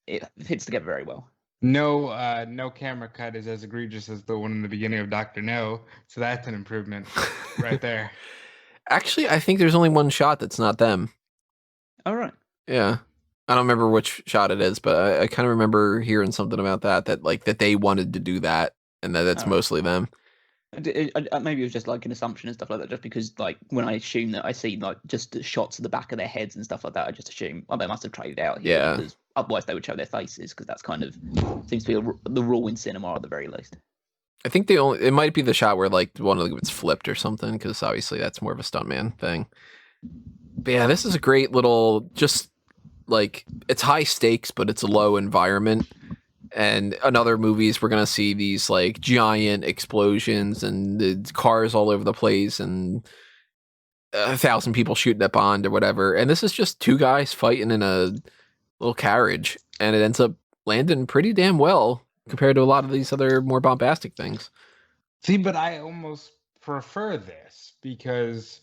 it fits together very well. No camera cut is as egregious as the one in the beginning of Doctor No, so that's an improvement right there. Actually, I think there's only one shot that's not them. All right. Yeah. I don't remember which shot it is, but I kind of remember hearing something about that they wanted to do that, and that's mostly them. Maybe it was just like an assumption and stuff like that, just because like when I assume that I see like just shots of the back of their heads and stuff like that, I just assume they must have traded out here. Yeah. Because otherwise they would show their faces, because that's kind of seems to be the rule in cinema at the very least. I think it might be the shot where like one of them gets flipped or something, because obviously that's more of a stuntman thing. But yeah, this is a great little, just like, it's high stakes, but it's a low environment. And in other movies, we're going to see these like giant explosions and the cars all over the place and 1,000 people shooting at Bond or whatever. And this is just two guys fighting in a little carriage, and it ends up landing pretty damn well compared to a lot of these other more bombastic things. See, but I almost prefer this because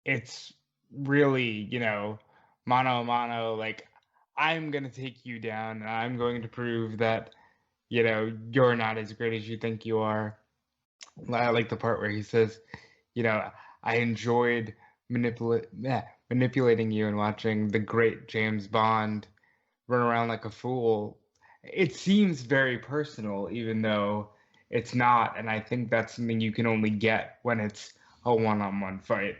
it's really, mano a mano, like, I'm going to take you down, and I'm going to prove that, you're not as great as you think you are. I like the part where he says, I enjoyed manipulating you and watching the great James Bond run around like a fool. It seems very personal, even though it's not, and I think that's something you can only get when it's a one-on-one fight.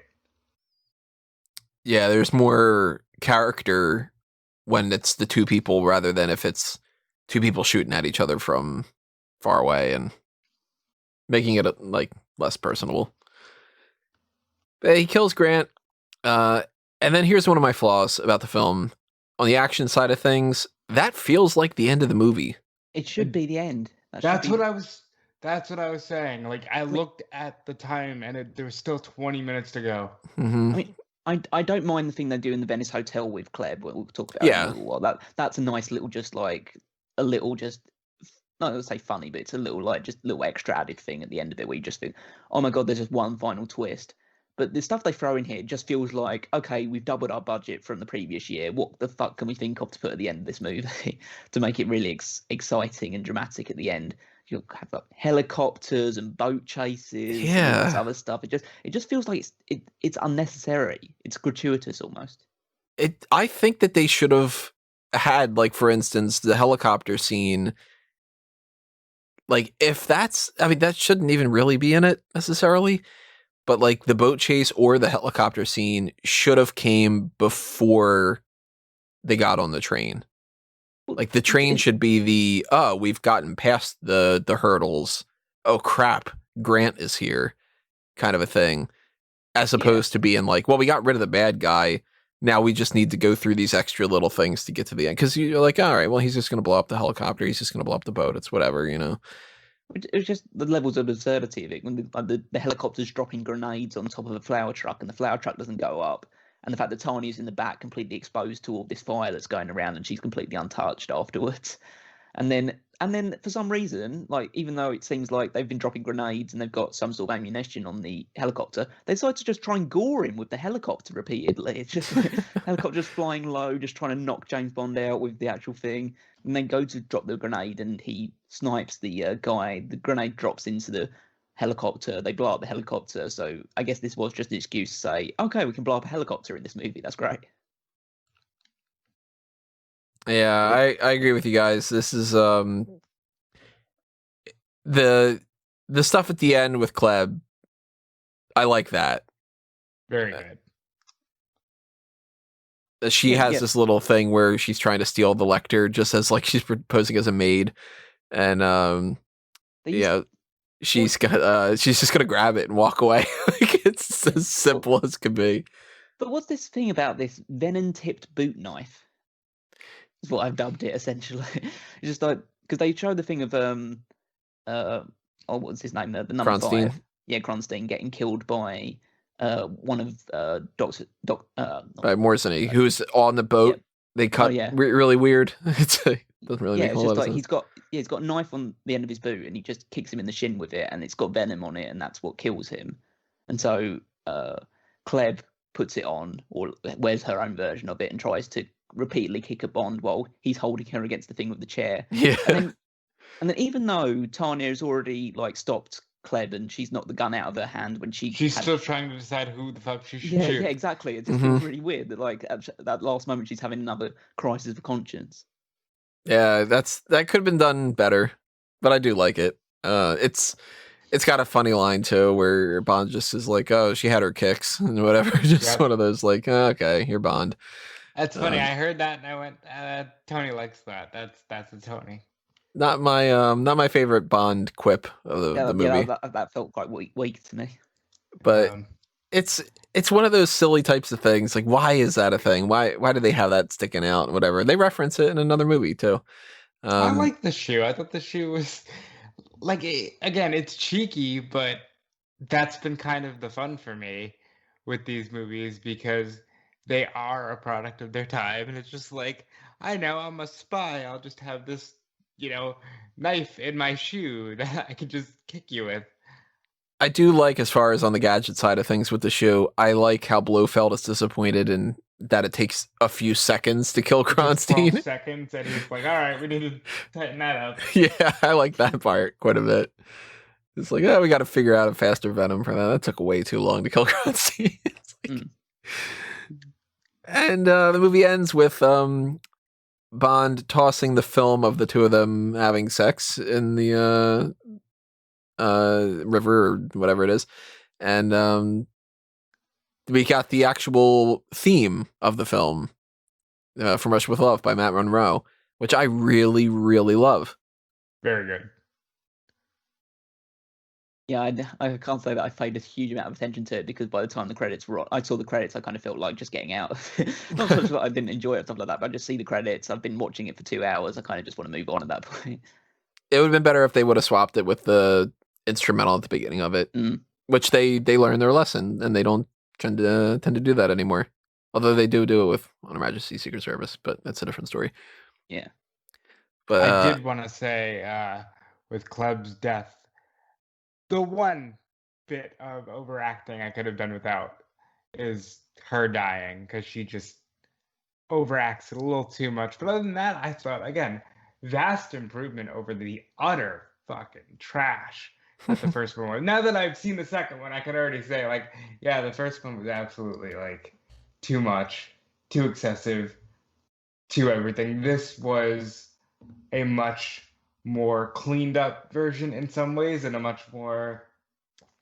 Yeah, there's more character when it's the two people rather than if it's two people shooting at each other from far away and making it like less personable. But he kills Grant, and then here's one of my flaws about the film. On the action side of things, that feels like the end of the movie. It should be the end. That's what I was saying. Like, I looked at the time, and there was still 20 minutes to go. Mm-hmm. I mean, I don't mind the thing they do in the Venice Hotel with Klebb. We'll talk about it in a little while. That's a nice little, not to say funny, but it's a little little extra added thing at the end of it where you just think, oh my god, there's just one final twist. But the stuff they throw in here just feels like, okay, we've doubled our budget from the previous year. What the fuck can we think of to put at the end of this movie to make it really exciting and dramatic at the end? You'll have like helicopters and boat chases and all this other stuff. It just feels like it's unnecessary. It's gratuitous almost. I think that they should have had, like, for instance, the helicopter scene. Like, that shouldn't even really be in it necessarily. But like the boat chase or the helicopter scene should have came before they got on the train. Like the train should be we've gotten past the hurdles. Oh crap, Grant is here, kind of a thing. As opposed to being like, well, we got rid of the bad guy. Now we just need to go through these extra little things to get to the end. Because you're like, all right, well, he's just going to blow up the helicopter. He's just going to blow up the boat. It's whatever, It was just the levels of absurdity of it. When the helicopter's dropping grenades on top of a flower truck and the flower truck doesn't go up. And the fact that Tanya's in the back completely exposed to all this fire that's going around and she's completely untouched afterwards. And then for some reason, like, even though it seems like they've been dropping grenades and they've got some sort of ammunition on the helicopter, they decide to just try and gore him with the helicopter repeatedly. It's just like, helicopter just flying low, just trying to knock James Bond out with the actual thing. And then go to drop the grenade and he snipes the guy. The grenade drops into the helicopter. They blow up the helicopter. So I guess this was just an excuse to say, okay, we can blow up a helicopter in this movie. That's great. Yeah, I agree with you guys. This is the stuff at the end with Klebb. I like that. Very good. She has this little thing where she's trying to steal the Lecter, just as like she's posing as a maid, and she's just gonna grab it and walk away. Like it's as simple as can be. But what's this thing about this venom-tipped boot knife? Is what I've dubbed it essentially. It's just like because they show the thing of what's his name? The number Kronstein. 5. Yeah, Kronstein getting killed by one of Morzeny, who's on the boat. Yep. They cut really weird. It doesn't really make a lot of sense. He's got a knife on the end of his boot, and he just kicks him in the shin with it, and it's got venom on it, and that's what kills him. And so Klebb puts it on, or wears her own version of it, and tries to repeatedly kick a Bond while he's holding her against the thing with the chair. Yeah. And then even though Tanya has already stopped Klebb and she's knocked the gun out of her hand when she's still trying to decide who the fuck she should shoot. Yeah, exactly. It just feels really weird that at that last moment she's having another crisis of conscience. Yeah, that could have been done better, but I do like it. It's got a funny line too, where Bond just is like, "Oh, she had her kicks and whatever." Just one of those like, "Okay, you're Bond." That's funny. I heard that and I went, "Tony likes that. That's a Tony." Not my favorite Bond quip of the movie. Yeah, that felt quite weak to me. But it's one of those silly types of things. Like, why is that a thing? Why do they have that sticking out and whatever? They reference it in another movie too. I like the shoe. I thought the shoe was again, it's cheeky, but that's been kind of the fun for me with these movies because they are a product of their time, and it's just like, I know I'm a spy. I'll just have this, knife in my shoe that I could just kick you with. I do like, as far as on the gadget side of things with the shoe, I like how Blofeld is disappointed in that it takes a few seconds to kill Kronstein. 12 seconds, and he's like, all right, we need to tighten that up. Yeah, I like that part quite a bit. It's like, we got to figure out a faster venom for that. That took way too long to kill Kronstein. And the movie ends with Bond tossing the film of the two of them having sex in the river or whatever it is, and we got the actual theme of the film, "From Russia with Love" by Matt Monro, which I really, really love. Very good. Yeah, I can't say that I paid a huge amount of attention to it because by the time the credits were on, I saw the credits, I kind of felt like just getting out. Not so much that I didn't enjoy it or stuff like that, but I just see the credits. I've been watching it for 2 hours. I kind of just want to move on at that point. It would have been better if they would have swapped it with the instrumental at the beginning of it, which they learned their lesson, and they don't tend to do that anymore. Although they do it with On Her Majesty's Secret Service, but that's a different story. Yeah. But I did want to say, with Klebb's death, the one bit of overacting I could have done without is her dying, because she just overacts it a little too much. But other than that, I thought, again, vast improvement over the utter fucking trash that the first one was. Now that I've seen the second one, I can already say, the first one was absolutely, too much, too excessive, too everything. This was a much more cleaned up version in some ways and a much more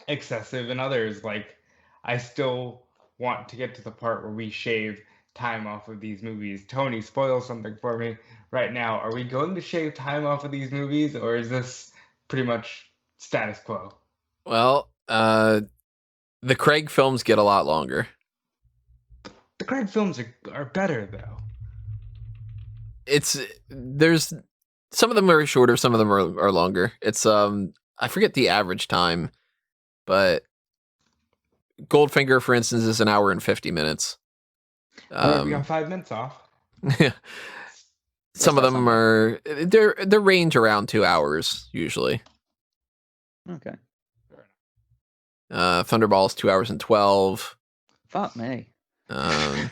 excessive in others. I still want to get to the part where we shave time off of these movies. Tony, spoil something for me right now. Are we going to shave time off of these movies, or is this pretty much status quo? Well, the Craig films get a lot longer. The Craig films are better, though. There's some of them are shorter, some of them are longer. It's I forget the average time, but Goldfinger, for instance, is an hour and 50 minutes. We got 5 minutes off. Yeah. Some of them are they range around 2 hours usually. Okay. Thunderball is 2 hours and 12. Fuck me. On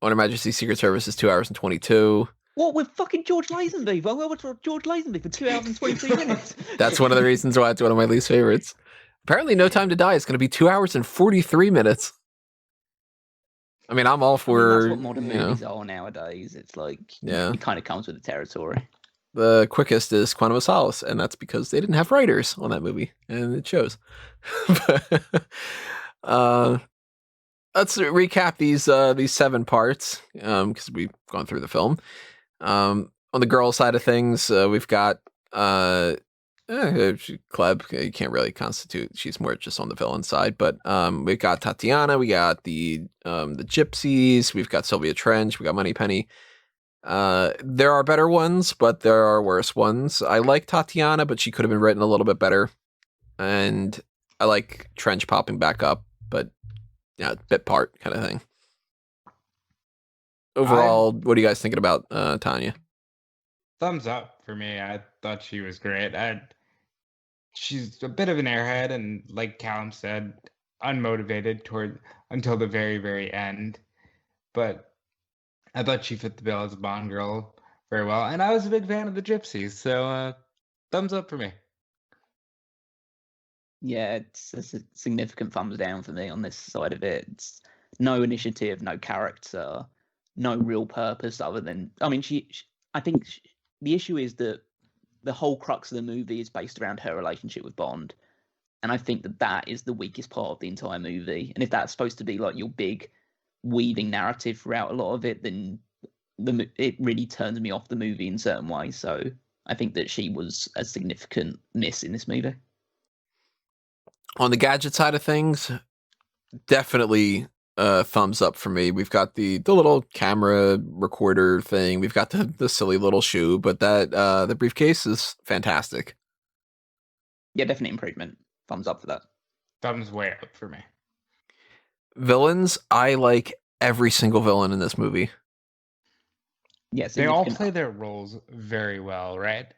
Her Majesty's Secret Service is 2 hours and 22. What, with fucking George Lazenby? Well, what's George Lazenby for 2 hours and 23 minutes? That's one of the reasons why it's one of my least favorites. Apparently, No Time to Die is going to be 2 hours and 43 minutes. I mean, I'm all I mean, that's for, what modern movies are nowadays. It's like, Yeah. it kind of comes with the territory. The quickest is Quantum of Solace, and that's because they didn't have writers on that movie, and it shows. uh, let's recap these 7 parts, because we've gone through the film. On the girl side of things, we've got Klebb. You can't really constitute. She's more just on the villain side, but we've got Tatiana. We got the gypsies. We've got Sylvia Trench. We got Moneypenny. There are better ones, but there are worse ones. I like Tatiana, but she could have been written a little bit better. And I like Trench popping back up, but yeah, bit part kind of thing. Overall, what are you guys thinking about Tanya? Thumbs up for me. I thought she was great. She's a bit of an airhead, and like Callum said, unmotivated until the very, very end. But I thought she fit the bill as a Bond girl very well, and I was a big fan of the gypsies, so thumbs up for me. Yeah, it's a significant thumbs down for me on this side of it. It's no initiative, no character, no real purpose other than, I mean, I think the issue is that the whole crux of the movie is based around her relationship with Bond. And I think that is the weakest part of the entire movie. And if that's supposed to be like your big weaving narrative throughout a lot of it, then it really turns me off the movie in certain ways. So I think that she was a significant miss in this movie. On the gadget side of things, definitely thumbs up for me. We've got the little camera recorder thing. We've got the silly little shoe, but that the briefcase is fantastic. Yeah, definite improvement. Thumbs up for that. Thumbs way up for me. Villains, I like every single villain in this movie. Yes, they all play their roles very well, right?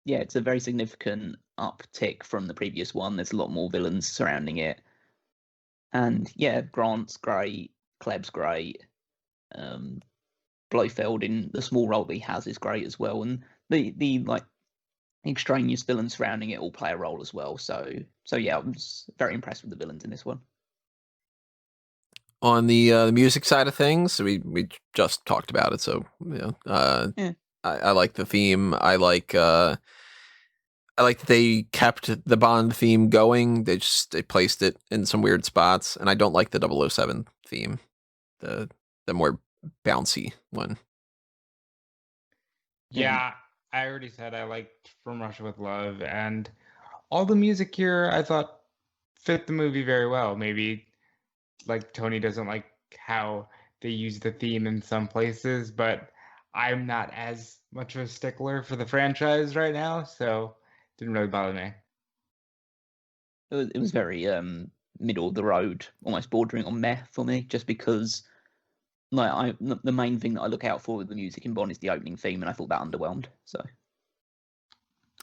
Yeah, it's a very significant uptick from the previous one. There's a lot more villains surrounding it. And yeah, Grant's great, Klebb's great. Blofeld in the small role that he has is great as well. And the like extraneous villains surrounding it all play a role as well. So yeah, I was very impressed with the villains in this one. On the music side of things, we just talked about it, so yeah. I like the theme. I like that they kept the Bond theme going. They placed it in some weird spots, and I don't like the 007 theme, the more bouncy one. Yeah, I already said I liked From Russia with Love, and all the music here I thought fit the movie very well. Maybe like Tony doesn't like how they use the theme in some places, but I'm not as much of a stickler for the franchise right now, so it didn't really bother me. It was very middle of the road, almost bordering on meh for me, just because like the main thing that I look out for with the music in Bond is the opening theme, and I thought that underwhelmed. So,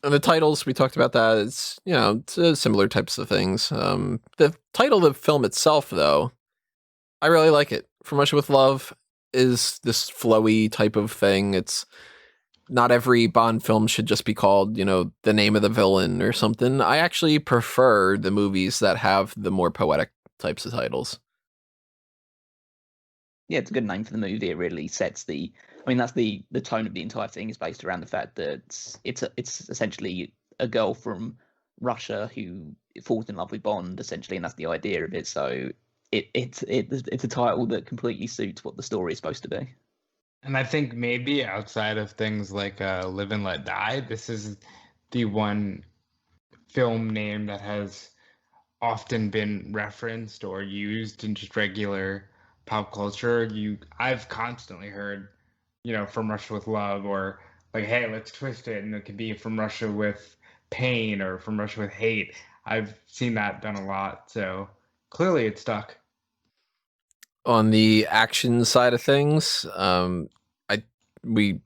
and the titles, we talked about that. It's it's similar types of things. The title of the film itself, though, I really like it. From Russia with Love is this flowy type of thing. It's not every Bond film should just be called, the name of the villain or something. I actually prefer the movies that have the more poetic types of titles. Yeah, it's a good name for the movie. It really sets the. I mean, that's the tone of the entire thing is based around the fact that it's essentially a girl from Russia who falls in love with Bond, essentially, and that's the idea of it. So it's a title that completely suits what the story is supposed to be. And I think maybe outside of things like Live and Let Die, this is the one film name that has often been referenced or used in just regular pop culture. I've constantly heard, From Russia with Love, or like, hey, let's twist it, and it could be From Russia with Pain or From Russia with Hate. I've seen that done a lot, so clearly it stuck. On the action side of things, we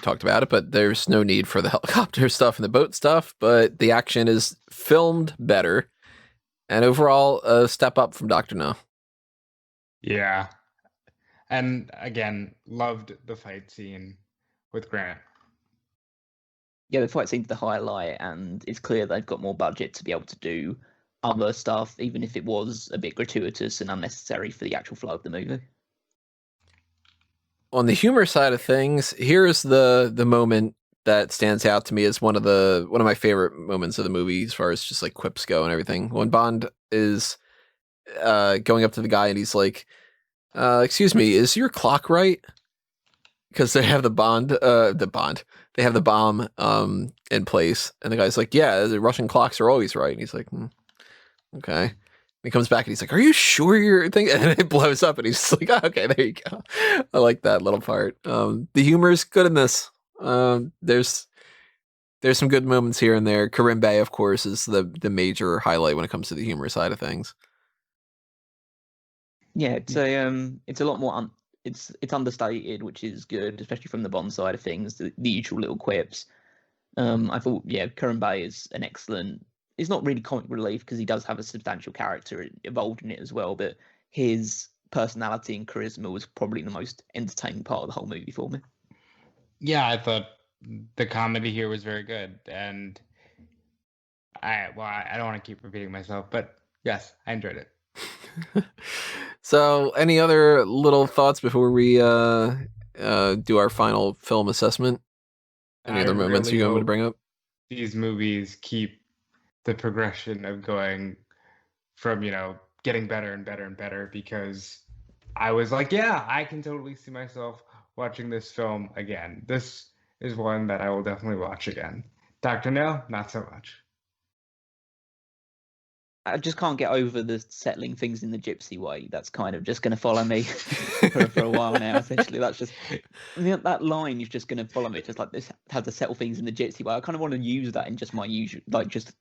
talked about it, but there's no need for the helicopter stuff and the boat stuff, but the action is filmed better, and overall a step up from Dr. No. Yeah. And again, loved the fight scene with Grant. Yeah, the fight scene's the highlight, and it's clear they've got more budget to be able to do other stuff, even if it was a bit gratuitous and unnecessary for the actual flow of the movie. On the humor side of things, here's the moment that stands out to me as one of my favorite moments of the movie, as far as just like quips go and everything. When Bond is going up to the guy and he's like, "Excuse me, is your clock right?" Because they have they have the bomb in place, and the guy's like, "Yeah, the Russian clocks are always right." And he's like, "Okay." And he comes back and he's like, "Are you sure you're thinking?" And it blows up, and he's just like, "Oh, okay, there you go." I like that little part. The humor is good in this. There's some good moments here and there. Kerim, of course, is the major highlight when it comes to the humor side of things. Yeah, it's a lot more. It's understated, which is good, especially from the Bond side of things. The usual little quips. I thought, Kerim is an excellent. It's not really comic relief because he does have a substantial character involved in it as well, but his personality and charisma was probably the most entertaining part of the whole movie for me. Yeah, I thought the comedy here was very good, and I don't want to keep repeating myself, but yes, I enjoyed it. So, any other little thoughts before we do our final film assessment? Any other moments really you want me to bring up? These movies keep the progression of going from, getting better and better and better, because I was like, yeah, I can totally see myself watching this film again. This is one that I will definitely watch again. Dr. No, not so much. I just can't get over the settling things in the gypsy way. That's kind of just going to follow me for a while now. Essentially, that's just that line is just going to follow me. Just like this, have to settle things in the gypsy way. I kind of want to use that in just my usual, like just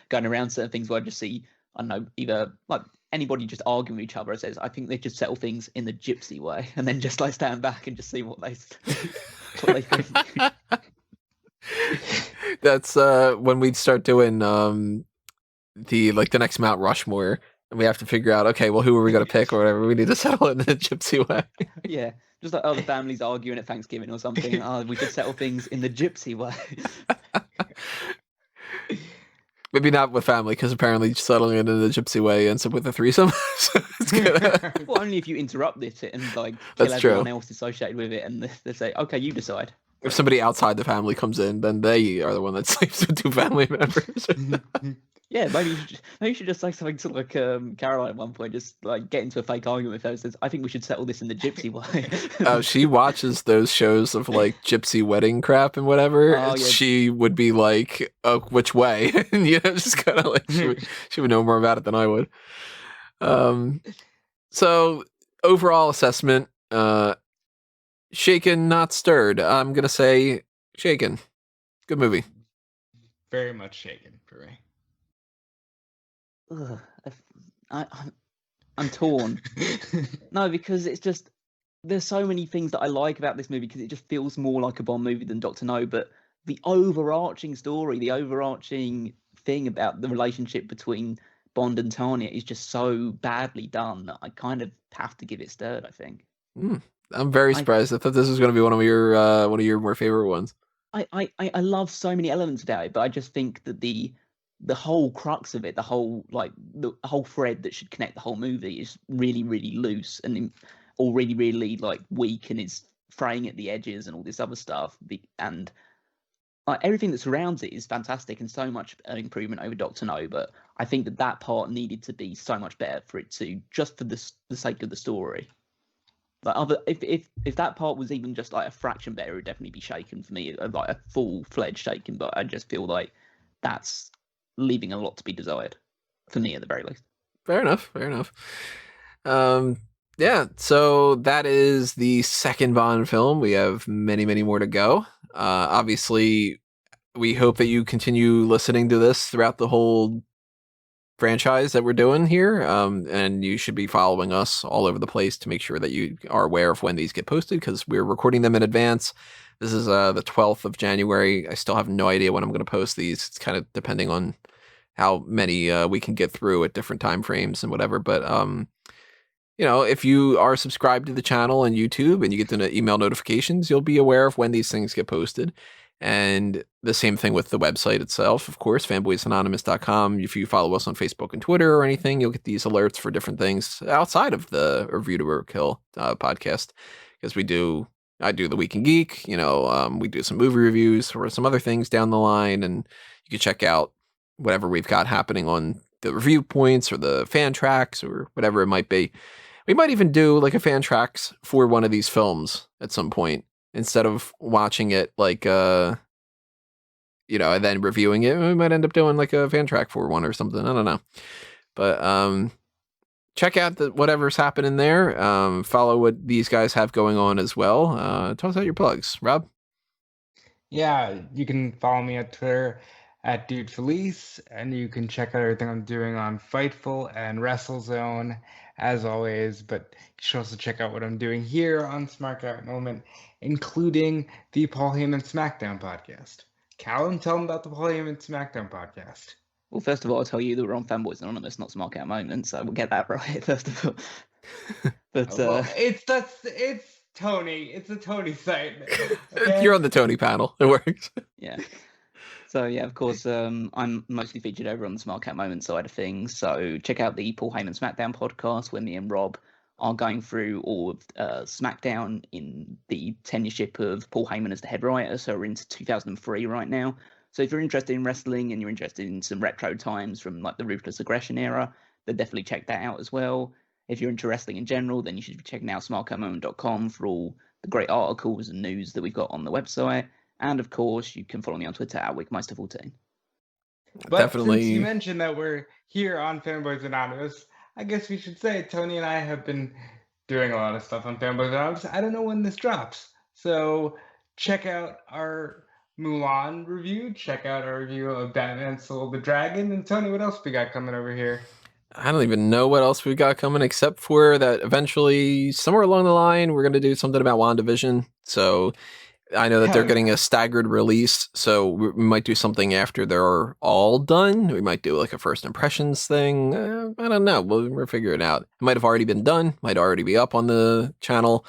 going around certain things where I just see, I don't know, either like anybody just arguing with each other. It says, I think they just settle things in the gypsy way, and then just like stand back and just see what they think. That's when we start doing the next Mount Rushmore, and we have to figure out, okay, well, who are we going to pick or whatever. We need to settle it in the gypsy way. Yeah, just like the family's arguing at Thanksgiving or something. We could settle things in the gypsy way. Maybe not with family, because apparently settling it in the gypsy way ends up with a threesome. So it's gonna... Well, only if you interrupt it and like kill everyone else associated with it, and they say, okay, you decide. If somebody outside the family comes in, then they are the one that sleeps with two family members. Yeah, maybe you should just say something to like Caroline at one point, just like get into a fake argument with her and says, I think we should settle this in the gypsy way. She watches those shows of like gypsy wedding crap and whatever. Oh, yeah. She would be like, oh, which way? And just kind of like she would know more about it than I would. So overall assessment, shaken, not stirred. I'm gonna say shaken. Good movie. Very much shaken for me. Ugh, I'm torn. No, because it's just there's so many things that I like about this movie because it just feels more like a Bond movie than Dr. No. But the overarching story, the overarching thing about the relationship between Bond and Tanya is just so badly done that I kind of have to give it stirred, I think. I'm very surprised. I thought this was going to be one of your more favorite ones. I love so many elements about it, but I just think that the whole crux of it, the whole thread that should connect the whole movie is really, really loose and already really like weak and is fraying at the edges and all this other stuff. And everything that surrounds it is fantastic and so much an improvement over Dr. No. But I think that part needed to be so much better for it to, just for the sake of the story. Like if that part was even just like a fraction better, it would definitely be shaken for me, like a full-fledged shaken. But I just feel like that's leaving a lot to be desired for me at the very least. Fair enough. Yeah, so that is the second Bond film. We have many, many more to go. Obviously, we hope that you continue listening to this throughout the whole franchise that we're doing here, and you should be following us all over the place to make sure that you are aware of when these get posted, because we're recording them in advance. This is the 12th of January. I still have no idea when I'm going to post these. It's kind of depending on how many we can get through at different time frames and whatever. But if you are subscribed to the channel on YouTube and you get the email notifications, you'll be aware of when these things get posted. And the same thing with the website itself, of course, fanboysanonymous.com. If you follow us on Facebook and Twitter or anything, you'll get these alerts for different things outside of the Review to Overkill podcast. Because I do the Week in Geek, we do some movie reviews or some other things down the line, and you can check out whatever we've got happening on the review points or the fan tracks or whatever it might be. We might even do like a fan tracks for one of these films at some point instead of watching it like, and then reviewing it. We might end up doing like a fan track for one or something. I don't know. But check out whatever's happening there. Follow what these guys have going on as well. Tell us about your plugs, Rob. Yeah, you can follow me on Twitter at DudeFelice, and you can check out everything I'm doing on Fightful and WrestleZone, as always. But you should also check out what I'm doing here on Smart Guy Moment, including the Paul Heyman SmackDown podcast. Callum, tell them about the Paul Heyman SmackDown podcast. Well, first of all, I'll tell you that we're on Fanboys Anonymous, not Smart Guy Moment, so we'll get that right first of all. But it's Tony. It's a Tony site. Okay? You're on the Tony panel. It works. Yeah. So yeah, of course, I'm mostly featured over on the Smart Cat Moment side of things. So check out the Paul Heyman SmackDown podcast, where me and Rob are going through all of SmackDown in the tenureship of Paul Heyman as the head writer. So we're into 2003 right now. So if you're interested in wrestling and you're interested in some retro times from like the Ruthless Aggression era, then definitely check that out as well. If you're into wrestling in general, then you should be checking out smartcatmoment.com for all the great articles and news that we've got on the website. And of course, you can follow me on Twitter at Wickmeister14. But definitely. Since you mentioned that we're here on Fanboys Anonymous, I guess we should say Tony and I have been doing a lot of stuff on Fanboys Anonymous. I don't know when this drops. So check out our Mulan review. Check out our review of Batman Soul of the Dragon. And Tony, what else we got coming over here? I don't even know what else we've got coming, except for that eventually, somewhere along the line, we're going to do something about WandaVision. So I know that they're getting a staggered release, so we might do something after they're all done. We might do like a first impressions thing. I don't know. We'll figure it out. It might have already been done. Might already be up on the channel.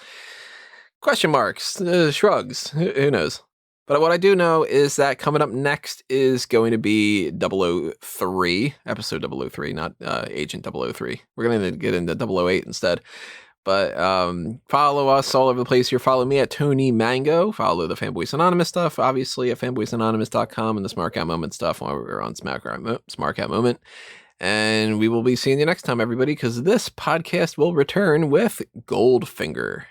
Question marks, shrugs. Who knows? But what I do know is that coming up next is going to be 003, episode 003, not Agent 003. We're going to get into 008 instead. But follow us all over the place here. Follow me at Tony Mango. Follow the Fanboys Anonymous stuff, obviously, at fanboysanonymous.com, and the Smart Cat Moment stuff while we're on Smart Cat Moment. And we will be seeing you next time, everybody, because this podcast will return with Goldfinger.